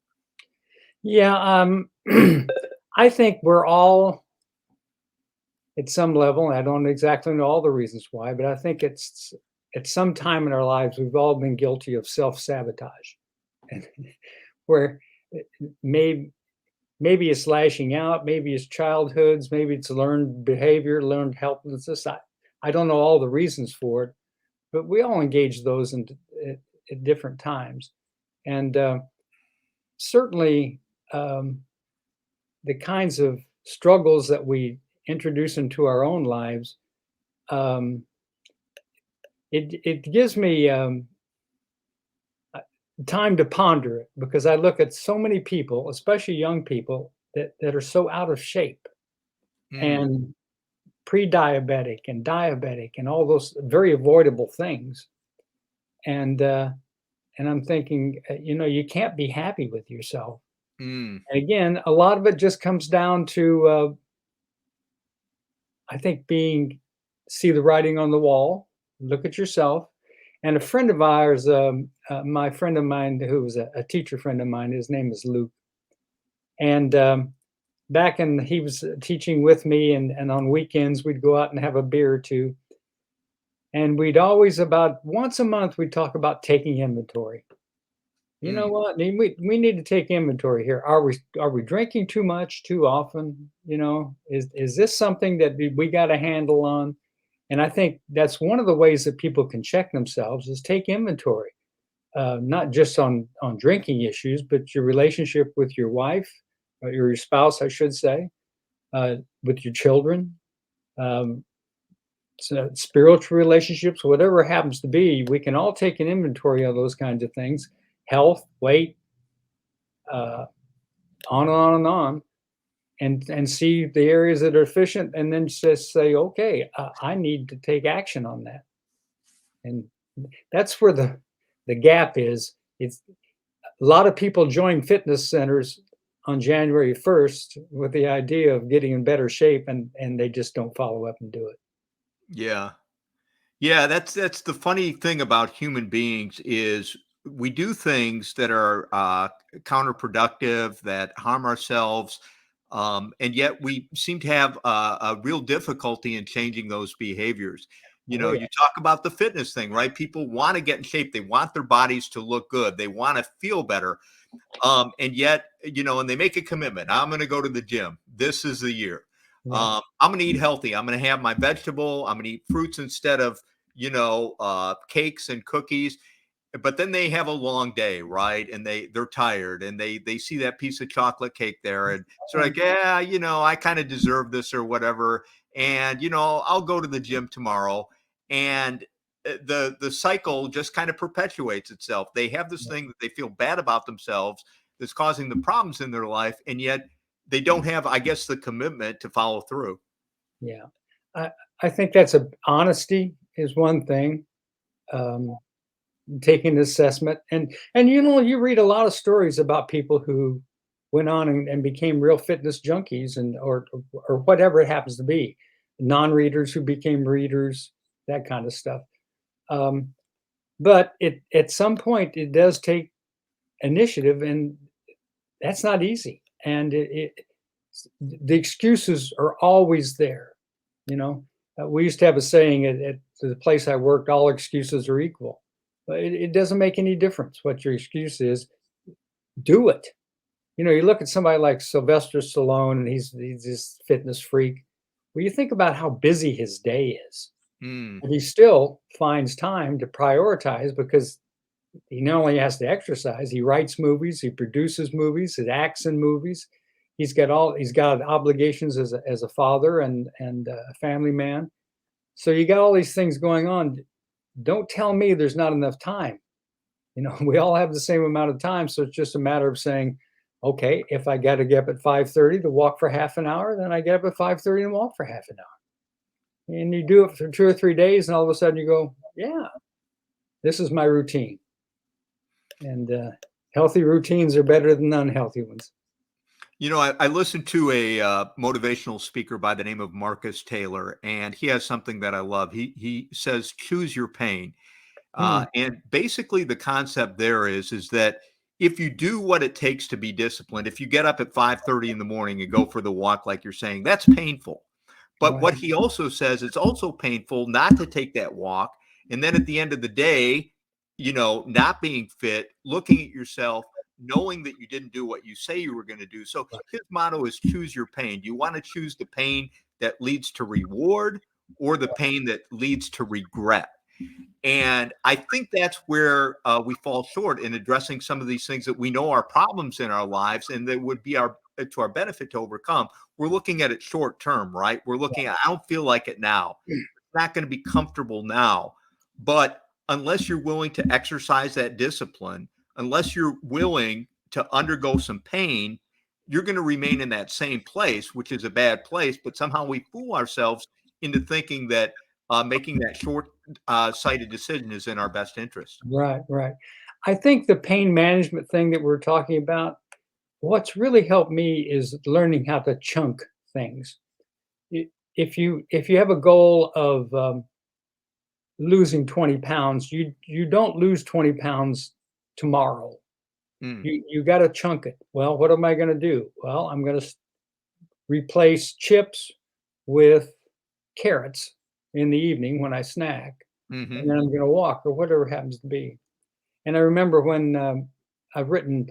Yeah. I think we're all at some level, and I don't exactly know all the reasons why, but I think it's at some time in our lives, we've all been guilty of self-sabotage. And where it maybe it's lashing out, maybe it's childhoods, maybe it's learned behavior, learned helplessness. I don't know all the reasons for it, but we all engage those at different times. And certainly, um, the kinds of struggles that we introduce into our own lives, um, it gives me uh, time to ponder it, because I look at so many people, especially young people, that are so out of shape
Mm.
and pre-diabetic and diabetic and all those very avoidable things. and I'm thinking, you can't be happy with yourself.
Mm,
And again, a lot of it just comes down to, I think, see the writing on the wall, look at yourself. And a friend of ours, my friend of mine, who was a teacher friend of mine, his name is Luke. And he was teaching with me, and on weekends we'd go out and have a beer or two. And we'd always, about once a month, we'd talk about taking inventory. You know
mm.
what? We need to take inventory here. Are we drinking too much too often? Is this something that we got a handle on? And I think that's one of the ways that people can check themselves is take inventory, not just on drinking issues, but your relationship with your wife, or your spouse, I should say, with your children, um, spiritual relationships, whatever it happens to be. We can all take an inventory of those kinds of things: health, weight, uh, on and on and on, and see the areas that are efficient, and then just say, okay, I need to take action on that. And that's where the gap is. It's a lot of people join fitness centers on January 1st with the idea of getting in better shape, and they just don't follow up and do it.
Yeah. Yeah, that's the funny thing about human beings is we do things that are counterproductive, that harm ourselves, and yet we seem to have a real difficulty in changing those behaviors.
Oh yeah.
You talk about the fitness thing, right? People want to get in shape. They want their bodies to look good. They want to feel better. And yet, and they make a commitment. I'm going to go to the gym. This is the year.
Yeah.
I'm going to eat healthy. I'm going to have my vegetable. I'm going to eat fruits instead of, cakes and cookies. But then they have a long day, right? And they're tired, and they see that piece of chocolate cake there, and so like, yeah, I kind of deserve this or whatever. And I'll go to the gym tomorrow. And the cycle just kind of perpetuates itself. They have this thing that they feel bad about themselves that's causing the problems in their life, and yet they don't have, I guess, the commitment to follow through.
Yeah. I think that's honesty is one thing. Um, Taking an assessment, and you read a lot of stories about people who went on and became real fitness junkies, and or whatever it happens to be, non-readers who became readers, that kind of stuff. Um, but at some point it does take initiative, and that's not easy. And the excuses are always there. You know, we used to have a saying at the place I worked: all excuses are equal. But it doesn't make any difference what your excuse is. Do it. You look at somebody like Sylvester Stallone, and he's this fitness freak. Well, you think about how busy his day is,
Mm,
and he still finds time to prioritize, because he not only has to exercise, he writes movies, he produces movies, he acts in movies. He's got obligations as a father and a family man. So you got all these things going on. Don't tell me there's not enough time. We all have the same amount of time, so it's just a matter of saying, okay, if I got to get up at 5:30 to walk for half an hour, then I get up at 5:30 and walk for half an hour. And you do it for 2 or 3 days, and all of a sudden you go, yeah, this is my routine. And healthy routines are better than unhealthy ones.
I listened to a motivational speaker by the name of Marcus Taylor, and he has something that I love. He says, "Choose your pain,"
Hmm.
and basically the concept there is that if you do what it takes to be disciplined, if you get up at 5:30 in the morning and go for the walk, like you're saying, that's painful. But
Right.
what he also says, it's also painful not to take that walk, and then at the end of the day, not being fit, looking at yourself, knowing that you didn't do what you say you were going to do. So
Right.
his motto is choose your pain. Do you want to choose the pain that leads to reward, or the pain that leads to regret? And I think that's where we fall short in addressing some of these things that we know are problems in our lives and that would be to our benefit to overcome. We're looking at it short term, right? We're looking at, I don't feel like it now. It's not going to be comfortable now. But unless you're willing to exercise that discipline, unless you're willing to undergo some pain, you're going to remain in that same place, which is a bad place. But somehow we fool ourselves into thinking that making that sighted decision is in our best interest.
Right, right. I think the pain management thing that we're talking about, what's really helped me is learning how to chunk things. If you have a goal of losing 20 pounds, you don't lose 20 pounds tomorrow.
Mm,
You got to chunk it. Well, what am I going to do? Well, I'm going to replace chips with carrots in the evening when I snack, and
hmm
then I'm going to walk or whatever it happens to be. And I remember when I've written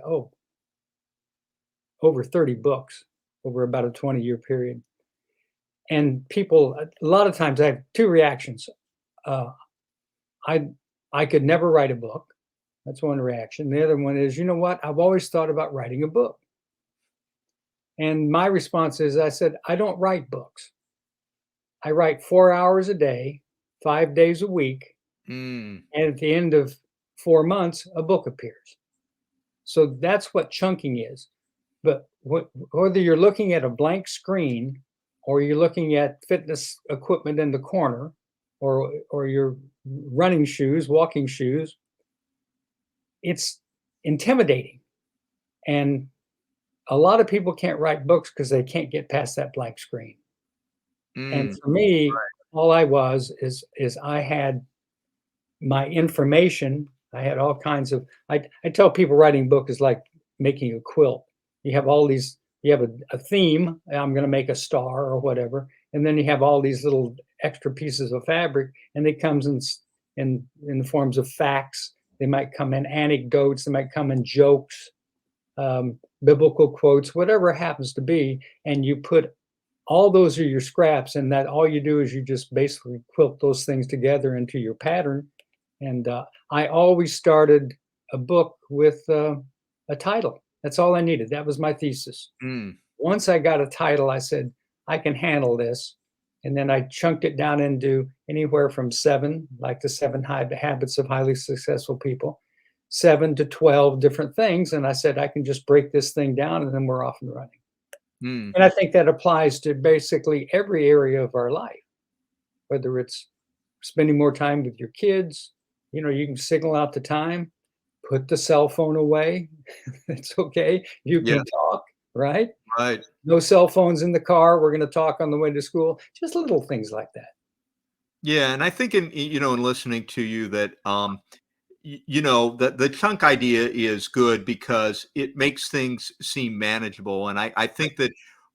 over 30 books over about a 20-year period, and people a lot of times I have two reactions. Uh, I I could never write a book. That's one reaction. The other one is, you know what? I've always thought about writing a book. And my response is, I said, I don't write books. I write 4 hours a day, 5 days a week,
mm,
and at the end of 4 months, a book appears. So that's what chunking is. But whether you're looking at a blank screen or you're looking at fitness equipment in the corner or your running shoes, walking shoes, it's intimidating. And a lot of people can't write books because they can't get past that blank screen. And
mm,
for me, all I was is I had my information. I had all kinds of I tell people writing a book is like making a quilt. You have all these you have a theme, I'm going to make a star or whatever, and then you have all these little extra pieces of fabric, and it comes in the forms of facts. They might come in anecdotes, they might come in jokes, biblical quotes, whatever it happens to be, and you put all those are your scraps, and that all you do is you just basically quilt those things together into your pattern. And I always started a book with a title. That's all I needed. That was my thesis.
mm.
Once I got a title, I said, I can handle this. And then I chunked it down into anywhere from seven, like the seven habits of highly successful people, 7 to 12 different things. And I said, I can just break this thing down and then we're off and running.
Mm.
And I think that applies to basically every area of our life, whether it's spending more time with your kids, you can signal out the time, put the cell phone away. It's okay. You
Yeah,
can talk, right?
right.
No cell phones in the car. We're going to talk on the way to school. Just little things like that.
Yeah, and I think in listening to you that the chunk idea is good because it makes things seem manageable, and I think that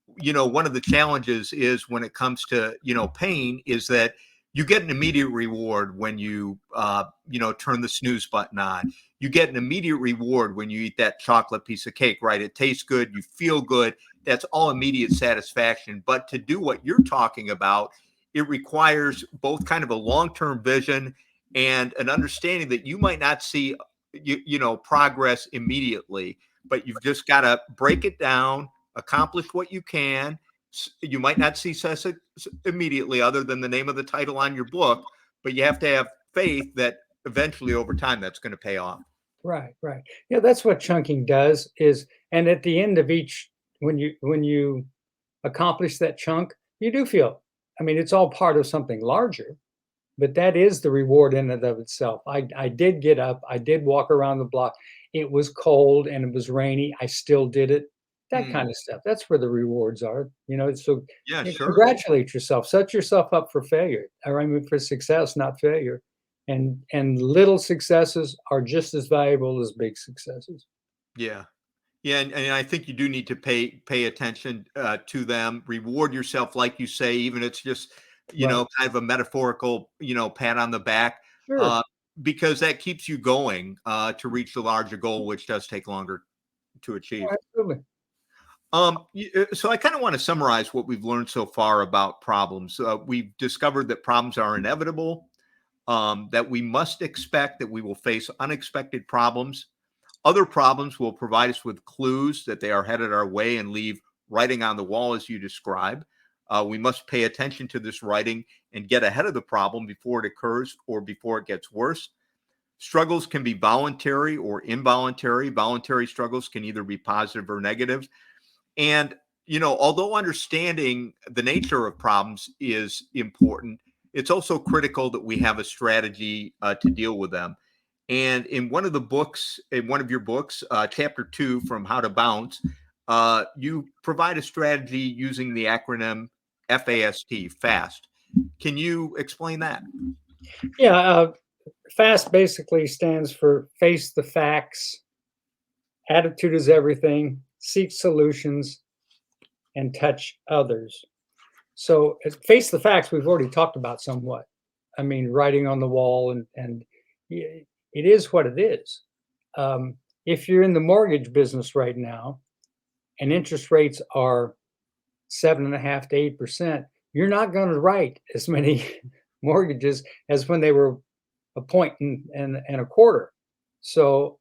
one of the challenges is when it comes to pain is that you get an immediate reward when you turn the snooze button on. You get an immediate reward when you eat that chocolate piece of cake, right? It tastes good, you feel good. That's all immediate satisfaction. But to do what you're talking about, it requires both kind of a long-term vision and an understanding that you might not see progress immediately, but you've just got to break it down, accomplish what you can. You might not see success immediately other than the name of the title on your book, but you have to have faith that eventually over time that's going to pay off.
Right, right. Yeah, that's what chunking does is, and at the end of each, when you accomplish that chunk, you do feel, I mean, it's all part of something larger, but that is the reward in and of itself. I did get up, I did walk around the block. It was cold and it was rainy. I still did it. That
Hmm.
kind of stuff. That's where the rewards are. So
Yeah, sure.
congratulate yourself. Set yourself up for failure. Or I mean for success, not failure. And little successes are just as valuable as big successes.
Yeah. Yeah, and I think you do need to pay attention to them. Reward yourself, like you say, even it's just
Right.
kind of a metaphorical pat on the back,
Sure.
uh, because that keeps you going to reach the larger goal, which does take longer to
Oh,
achieve.
absolutely.
So I kind of want to summarize what we've learned so far about problems. We've discovered that problems are inevitable, that we must expect that we will face unexpected problems. Other problems will provide us with clues that they are headed our way and leave writing on the wall, as you describe. We must pay attention to this writing and get ahead of the problem before it occurs or before it gets worse. Struggles can be voluntary or involuntary. Voluntary struggles can either be positive or negative. And, although understanding the nature of problems is important, it's also critical that we have a strategy to deal with them. And in one of the books, in one of your books, chapter 2 from How to Bounce, you provide a strategy using the acronym FAST, FAST. Can you explain that?
Yeah, FAST basically stands for face the facts, attitude is everything, seek solutions, and touch others. So face the facts, we've already talked about somewhat. I mean, writing on the wall, and it is what it is. If you're in the mortgage business right now and interest rates are 7.5 to 8%, you're not going to write as many mortgages as when they were a point and a quarter. So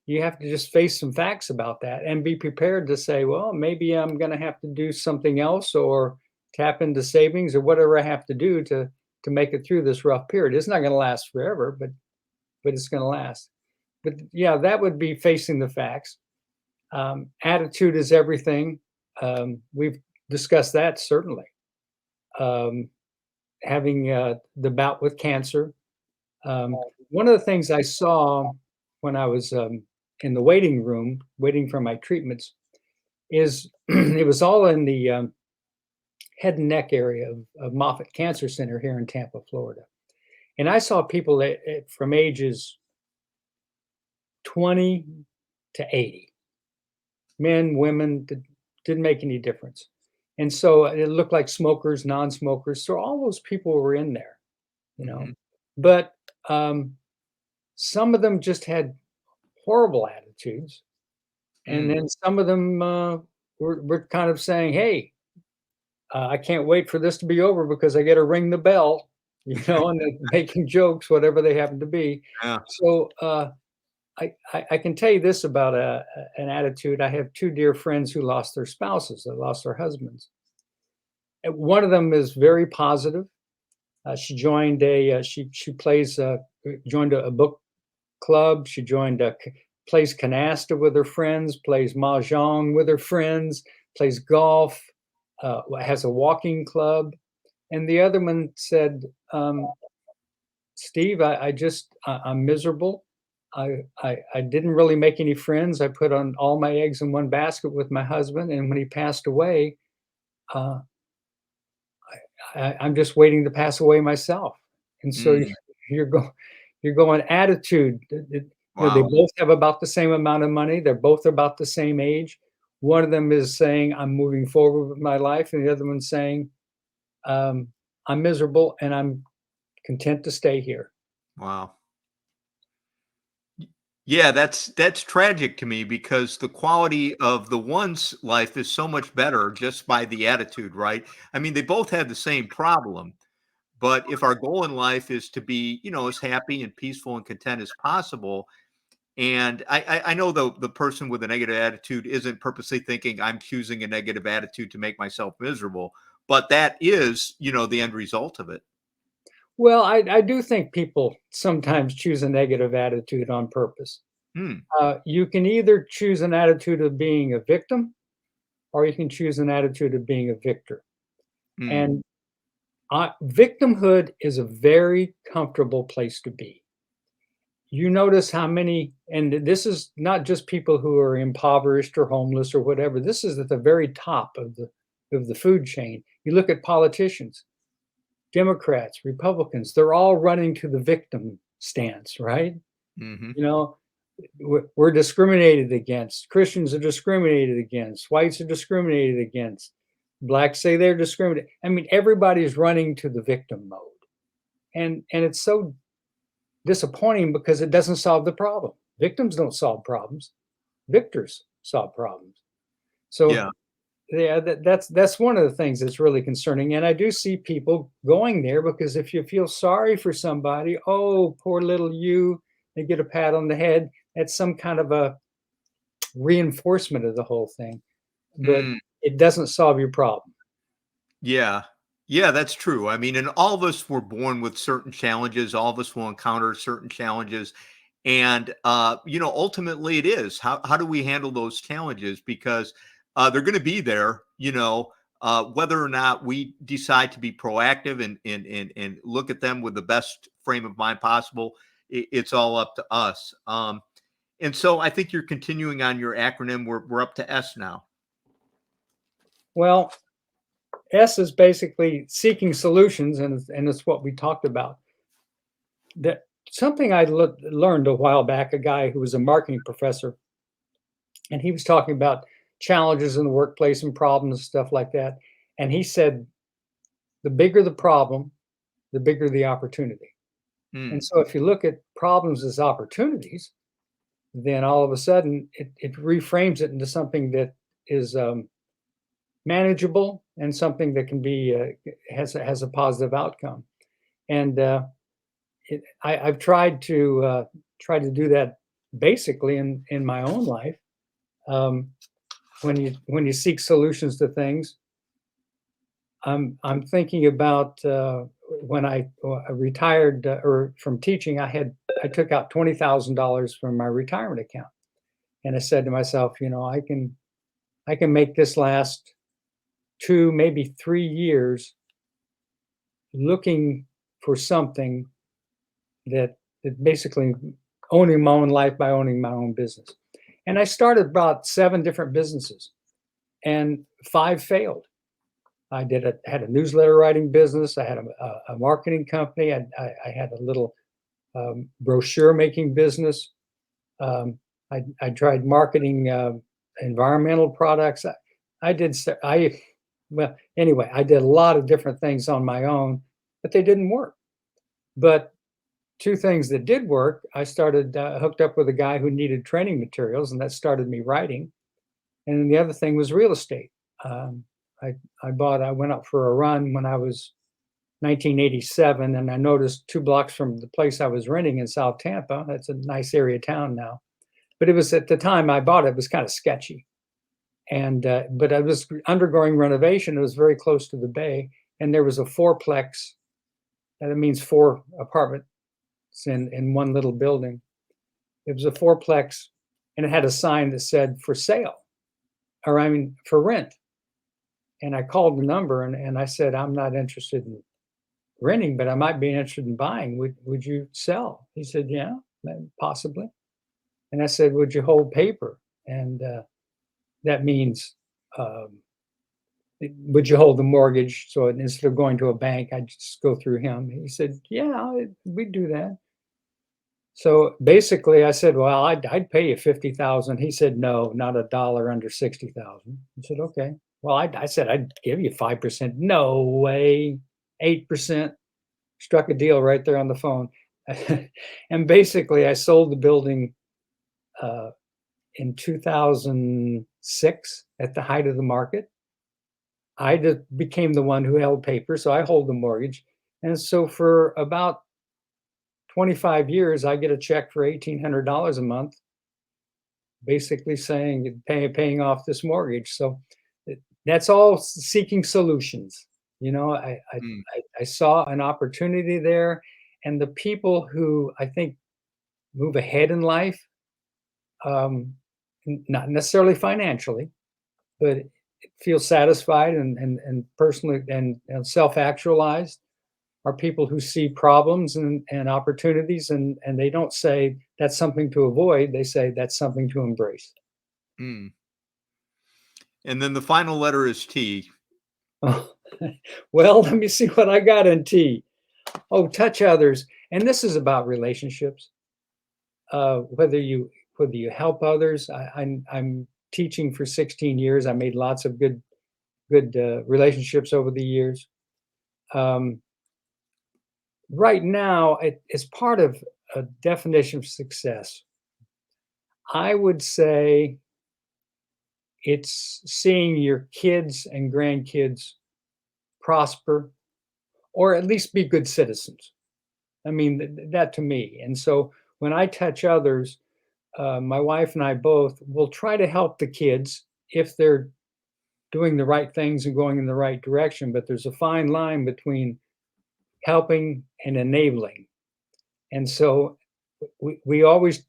you have to just face some facts about that and be prepared to say, well, maybe I'm going to have to do something else or tap into savings or whatever I have to do to make it through this rough period. It's not going to last forever, but it's going to last. But yeah, that would be facing the facts. Attitude is everything. We've discussed that certainly. Having the bout with cancer. One of the things I saw when I was in the waiting room, waiting for my treatments, is it was all in the head and neck area of Moffitt Cancer Center here in Tampa, Florida. And I saw people from ages 20 to 80, men, women, didn't make any difference. And so it looked like smokers, non-smokers. So all those people were in there, you know.
Mhm.
But some of them just had horrible attitudes. And then some of them were kind of saying, hey, I can't wait for this to be over because I get to ring the bell, you know, and they're making jokes, whatever they happen to be.
Yeah.
So I can tell you this about an attitude. I have two dear friends who lost their spouses, that lost their husbands. And one of them is very positive. She joined she plays joined a book club. She joined plays canasta with her friends, plays mahjong with her friends, plays golf, has a walking club. And the other one said, Steve, I'm miserable. I didn't really make any friends. I put on all my eggs in one basket with my husband. And when he passed away, uh, I'm just waiting to pass away myself. And so
Mm.
you're going attitude. You know, they
Wow.
both have about the same amount of money. They're both about the same age. One of them is saying, I'm moving forward with my life. And the other one's saying, I'm miserable and I'm content to stay here.
Wow. Yeah, that's tragic to me because the quality of the one's life is so much better just by the attitude, right? I mean, they both had the same problem, but if our goal in life is to be, you know, as happy and peaceful and content as possible, and I know the person with a negative attitude isn't purposely thinking I'm choosing a negative attitude to make myself miserable, but that is, you know, the end result of it.
Well, I do think people sometimes choose a negative attitude on purpose.
Hmm.
You can either choose an attitude of being a victim or you can choose an attitude of being a victor.
Hmm.
And victimhood is a very comfortable place to be. You notice how many, and this is not just people who are impoverished or homeless or whatever. This is at the very top of the food chain. You look at politicians, Democrats, Republicans, they're all running to the victim stance, right?
Hmm.
You know, we're discriminated against. Christians are discriminated against. Whites are discriminated against. Blacks say they're discriminated. I mean, everybody's running to the victim mode. And it's so disappointing because it doesn't solve the problem. Victims don't solve problems. Victors solve problems. So
Yeah.
yeah, that's one of the things that's really concerning. And I do see people going there because if you feel sorry for somebody, oh, poor little you, they get a pat on the head. That's some kind of a reinforcement of the whole thing, but
Mm.
it doesn't solve your problem.
Yeah. Yeah, that's true. I mean, and all of us were born with certain challenges. All of us will encounter certain challenges. And you know, ultimately it is how do we handle those challenges? Because they're going to be there, you know. Whether or not we decide to be proactive and look at them with the best frame of mind possible, it's all up to us. And so I think you're continuing on your acronym. We're up to S now.
Well, S is basically seeking solutions, and it's what we talked about. That something I learned a while back, a guy who was a marketing professor, and he was talking about challenges in the workplace and problems, stuff like that. And he said, the bigger the problem, the bigger the opportunity. And so if you look at problems as opportunities, then all of a sudden it reframes it into something that is manageable and something that can be has a positive outcome. And I've tried to do that basically in my own life. When you seek solutions to things, I'm thinking about when I retired or from teaching, I took out $20,000 from my retirement account, and I said to myself, I can make this last 2, maybe 3 years, looking for something that basically owning my own life by owning my own business. And I started about 7 different businesses, and 5 failed. I had a newsletter writing business. I had a marketing company. I had a little brochure making business. I tried marketing environmental products. I did a lot of different things on my own, but they didn't work. But 2 things that did work, I started hooked up with a guy who needed training materials, and that started me writing. And then the other thing was real estate. I went out for a run when I was 1987, and I noticed 2 blocks from the place I was renting in South Tampa. That's a nice area of town now. But it was, at the time I bought it, was kind of sketchy. And but I was undergoing renovation. It was very close to the bay, and there was a 4-plex. That means 4 apartments in one little building. It was a 4-plex, and it had a sign that said for sale, or for rent. And I called the number and I said, I'm not interested in renting, but I might be interested in buying. Would you sell? He said, yeah, possibly. And I said, would you hold paper? And that means, would you hold the mortgage? So instead of going to a bank, I'd just go through him. He said, yeah, we'd do that. So basically I said, well, I'd pay you $50,000. He said, no, not a dollar under 60,000. I said, okay. Well, I said, I'd give you 5%. No way. 8%. Struck a deal right there on the phone. And basically I sold the building in 2006 at the height of the market. I became the one who held paper, so I hold the mortgage. And so for about 25 years, I get a check for $1,800 a month, basically saying, paying off this mortgage. So that's all seeking solutions. I saw an opportunity there, and the people who I think move ahead in life, not necessarily financially, but feel satisfied and personally and self-actualized, are people who see problems and opportunities, and they don't say that's something to avoid. They say that's something to embrace.
And then the final letter is T.
Oh, well, let me see what I got in T. Oh, touch others. And this is about relationships. Whether you help others. I'm teaching for 16 years. I made lots of good relationships over the years. Right now, it's part of a definition of success. I would say it's seeing your kids and grandkids prosper, or at least be good citizens. I mean, that to me. And so when I touch others, my wife and I both will try to help the kids if they're doing the right things and going in the right direction. But there's a fine line between helping and enabling. And so we always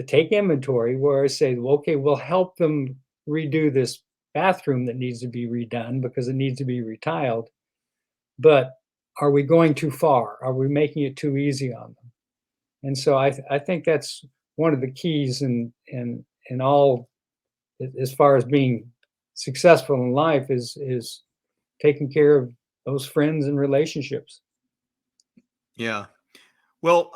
take inventory where I say, well, okay, we'll help them redo this bathroom that needs to be redone because it needs to be retiled, but are we going too far? Are we making it too easy on them? And so I think that's one of the keys in all as far as being successful in life is taking care of those friends and relationships.
Yeah. Well,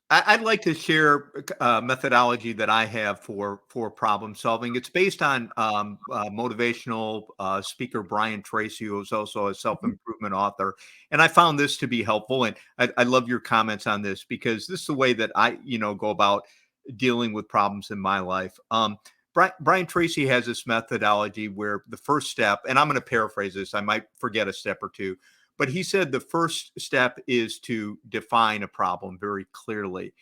I'd like to share a methodology that I have for problem solving. It's based on motivational speaker Brian Tracy, who is also a self
Mhm.
improvement author, and I found this to be helpful. And I love your comments on this because this is the way that I, go about dealing with problems in my life. Brian Tracy has this methodology where the first step, and I'm going to paraphrase this, I might forget a step or two, but he said the first step is to define a problem very clearly.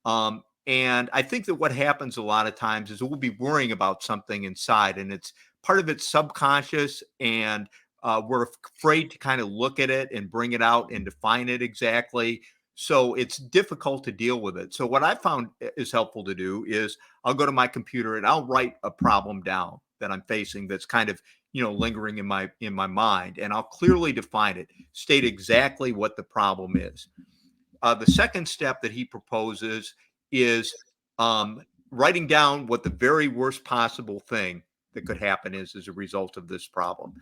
And I think that what happens a lot of times is we'll be worrying about something inside, and it's part of it's subconscious, and we're afraid to kind of look at it and bring it out and define it exactly. So it's difficult to deal with it. So what I found is helpful to do is I'll go to my computer and I'll write a problem down that I'm facing that's kind of lingering in my mind, and I'll clearly define it, state exactly what the problem is. The second step that he proposes is writing down what the very worst possible thing that could happen is as a result of this problem.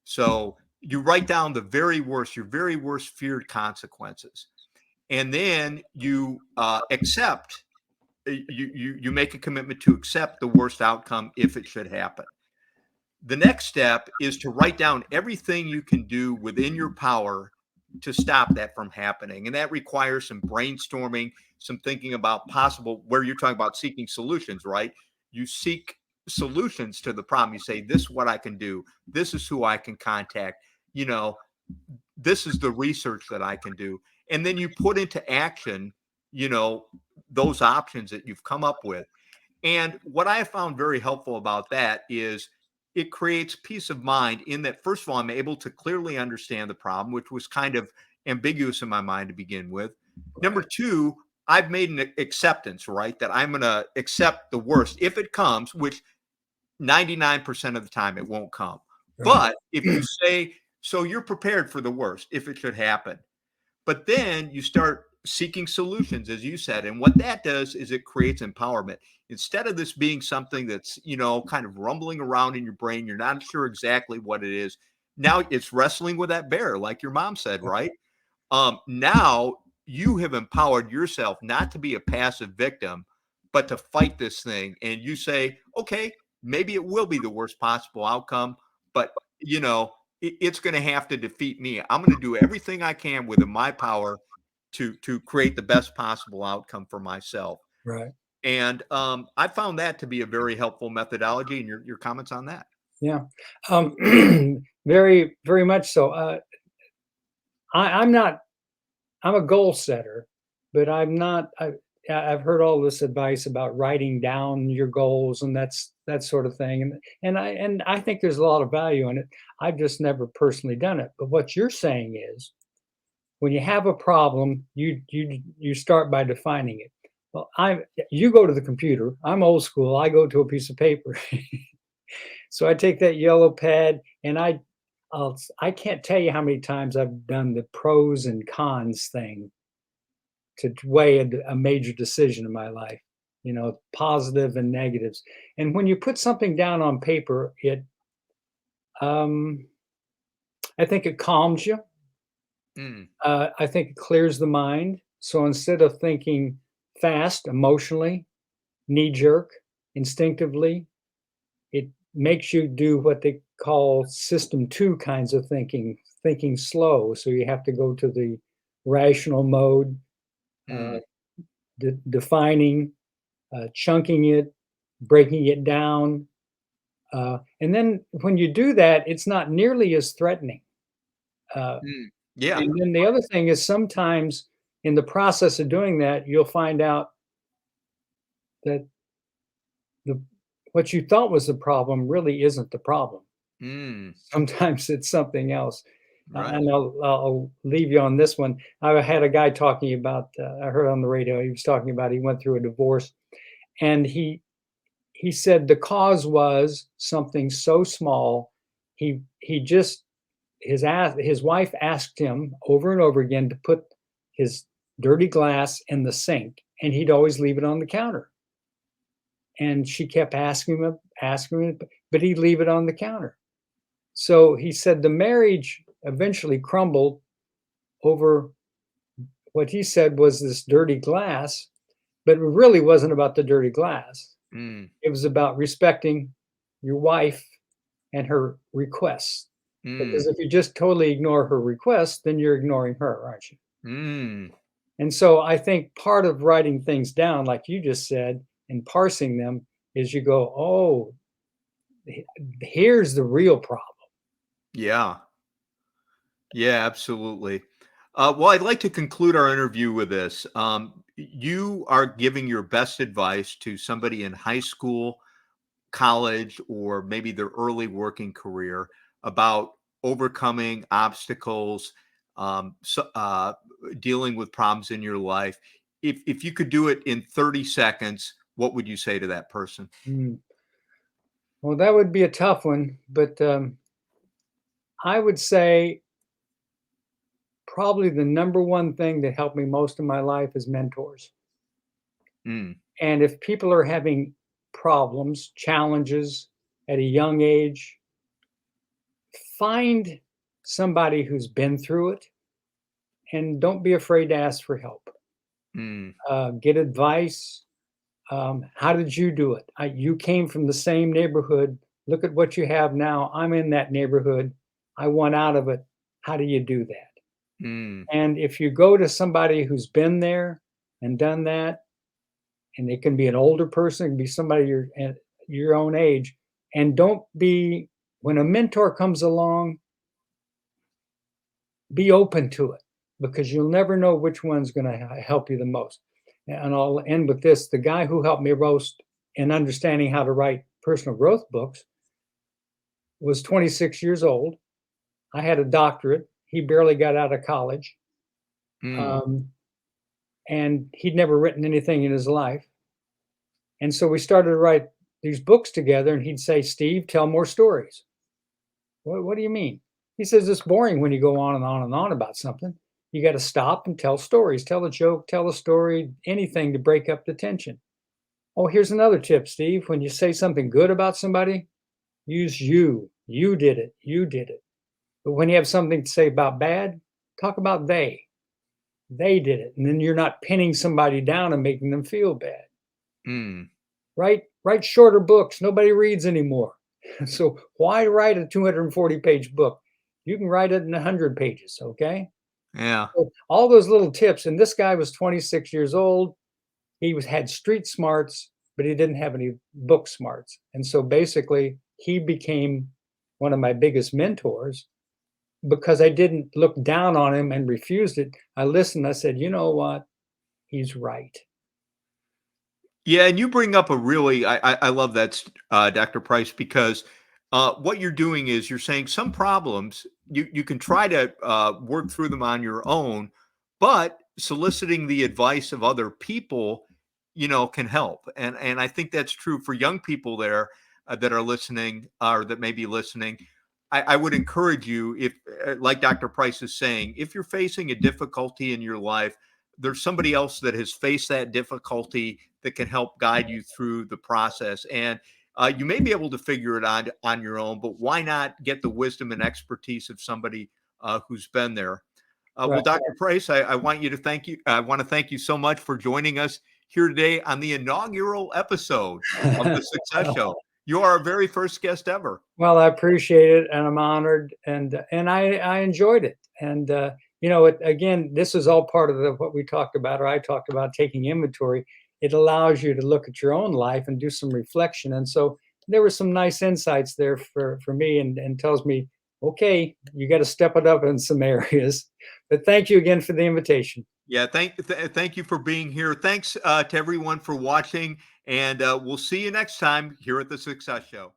So you write down the very worst, your very worst feared consequences, and then you accept. You make a commitment to accept the worst outcome if it should happen. The next step is to write down everything you can do within your power to stop that from happening. And that requires some brainstorming, some thinking about possible, where you're talking about seeking solutions, right? You seek solutions to the problem. You say, this is what I can do. This is who I can contact. You know, this is the research that I can do. And then you put into action, you know, those options that you've come up with. And what I have found very helpful about that is it creates peace of mind in that, first of all, I'm able to clearly understand the problem, which was kind of ambiguous in my mind to begin with. Number
Right.
two, I've made an acceptance, right? That I'm going to accept the worst if it comes, which 99% of the time it won't come.
Right.
But if you say, so you're prepared for the worst if it should happen. But then you start seeking solutions, as you said. And what that does is it creates empowerment. Instead of this being something that's, kind of rumbling around in your brain, you're not sure exactly what it is. Now it's wrestling with that bear, like your mom said, right? Now you have empowered yourself not to be a passive victim, but to fight this thing. And you say, okay, maybe it will be the worst possible outcome, but it's going to have to defeat me. I'm going to do everything I can within my power to create the best possible outcome for myself.
Right.
And I found that to be a very helpful methodology. And your comments on that?
Yeah. Um, very, very much so. I'm not. I'm a goal setter, but I'm not. I've heard all this advice about writing down your goals and that sort of thing, and I think there's a lot of value in it. I've just never personally done it. But what you're saying is, when you have a problem, you start by defining it. Well, you go to the computer. I'm old school. I go to a piece of paper. So I take that yellow pad and I can't tell you how many times I've done the pros and cons thing to weigh a major decision in my life, positive and negatives. And when you put something down on paper, um, I think it calms you.
Mm,
I think it clears the mind. So instead of thinking fast, emotionally, knee jerk, instinctively, it makes you do what they call system two kinds of thinking slow. So you have to go to the rational mode, uh,
mm,
defining, chunking it, breaking it down. And then when you do that, it's not nearly as threatening. Uh,
mm. Yeah.
and then the other thing is sometimes in the process of doing that, you'll find out that the what you thought was the problem really isn't the problem.
Mm,
Sometimes it's something else.
right.
And I'll leave you on this one. I had a guy talking about, I heard on the radio, he was talking about he went through a divorce and he he said the cause was something so small. He just his wife asked him over and over again to put his dirty glass in the sink, and he'd always leave it on the counter. And she kept asking him, but he'd leave it on the counter. So he said the marriage eventually crumbled over what he said was this dirty glass, but it really wasn't about the dirty glass.
Mm,
It was about respecting your wife and her requests. Because
mm,
if you just totally ignore her requests, then you're ignoring her, aren't you?
mm.
And so I think part of writing things down, like you just said, and parsing them is you go, oh, here's the real problem.
Yeah. Yeah, absolutely. Well, I'd like to conclude our interview with this. You are giving your best advice to somebody in high school, college, or maybe their early working career about overcoming obstacles, dealing with problems in your life. If you could do it in 30 seconds, what would you say to that person?
Mm. Well, that would be a tough one, but I would say probably the number one thing that helped me most in my life is mentors.
Mm,
And if people are having problems, challenges at a young age, find somebody who's been through it and don't be afraid to ask for help.
mm,
Get advice. How did you do it? You came from the same neighborhood. Look at what you have now. I'm in that neighborhood. I want out of it. How do you do that?
mm.
And if you go to somebody who's been there and done that, and it can be an older person, it can be somebody at your own age, and don't be, when a mentor comes along, be open to it because you'll never know which one's going to help you the most. And I'll end with this. The guy who helped me most in understanding how to write personal growth books was 26 years old. I had a doctorate. He barely got out of college.
Mm.
Um, and he'd never written anything in his life. And so we started to write these books together, and he'd say, Steve, tell more stories. What do you mean? He says, it's boring when you go on and on and on about something. You got to stop and tell stories, tell a joke, tell a story, anything to break up the tension. Oh, here's another tip, Steve. When you say something good about somebody, use you. You did it. You did it. But when you have something to say about bad, talk about they. They did it. And then you're not pinning somebody down and making them feel bad.
Mm.
Write shorter books. Nobody reads anymore. So why write a 240-page book? You can write it in 100 pages, okay?
Yeah.
So all those little tips, and this guy was 26 years old. He had street smarts, but he didn't have any book smarts. And so basically, he became one of my biggest mentors because I didn't look down on him and refused it. I listened. I said, you know what? He's right.
Yeah, and you bring up a really I love that, Dr. Price, because what you're doing is you're saying some problems you can try to work through them on your own, but soliciting the advice of other people, can help. And I think that's true for young people there that are listening or that may be listening. I would encourage you, if like Dr. Price is saying, if you're facing a difficulty in your life, there's somebody else that has faced that difficulty that can help guide you through the process. And you may be able to figure it out on your own, but why not get the wisdom and expertise of somebody who's been there? Well,
Right.
Dr. Price, I want you to thank you. I want to thank you so much for joining us here today on the inaugural episode of the Success Show. You are our very first guest ever.
Well, I appreciate it, and I'm honored, and I enjoyed it. And again, this is all part of what we talked about, or I talked about, taking inventory. It allows you to look at your own life and do some reflection. And so there were some nice insights there for me, and tells me, okay, you got to step it up in some areas. But thank you again for the invitation.
Yeah, thank you for being here. Thanks to everyone for watching, and we'll see you next time here at the Success Show.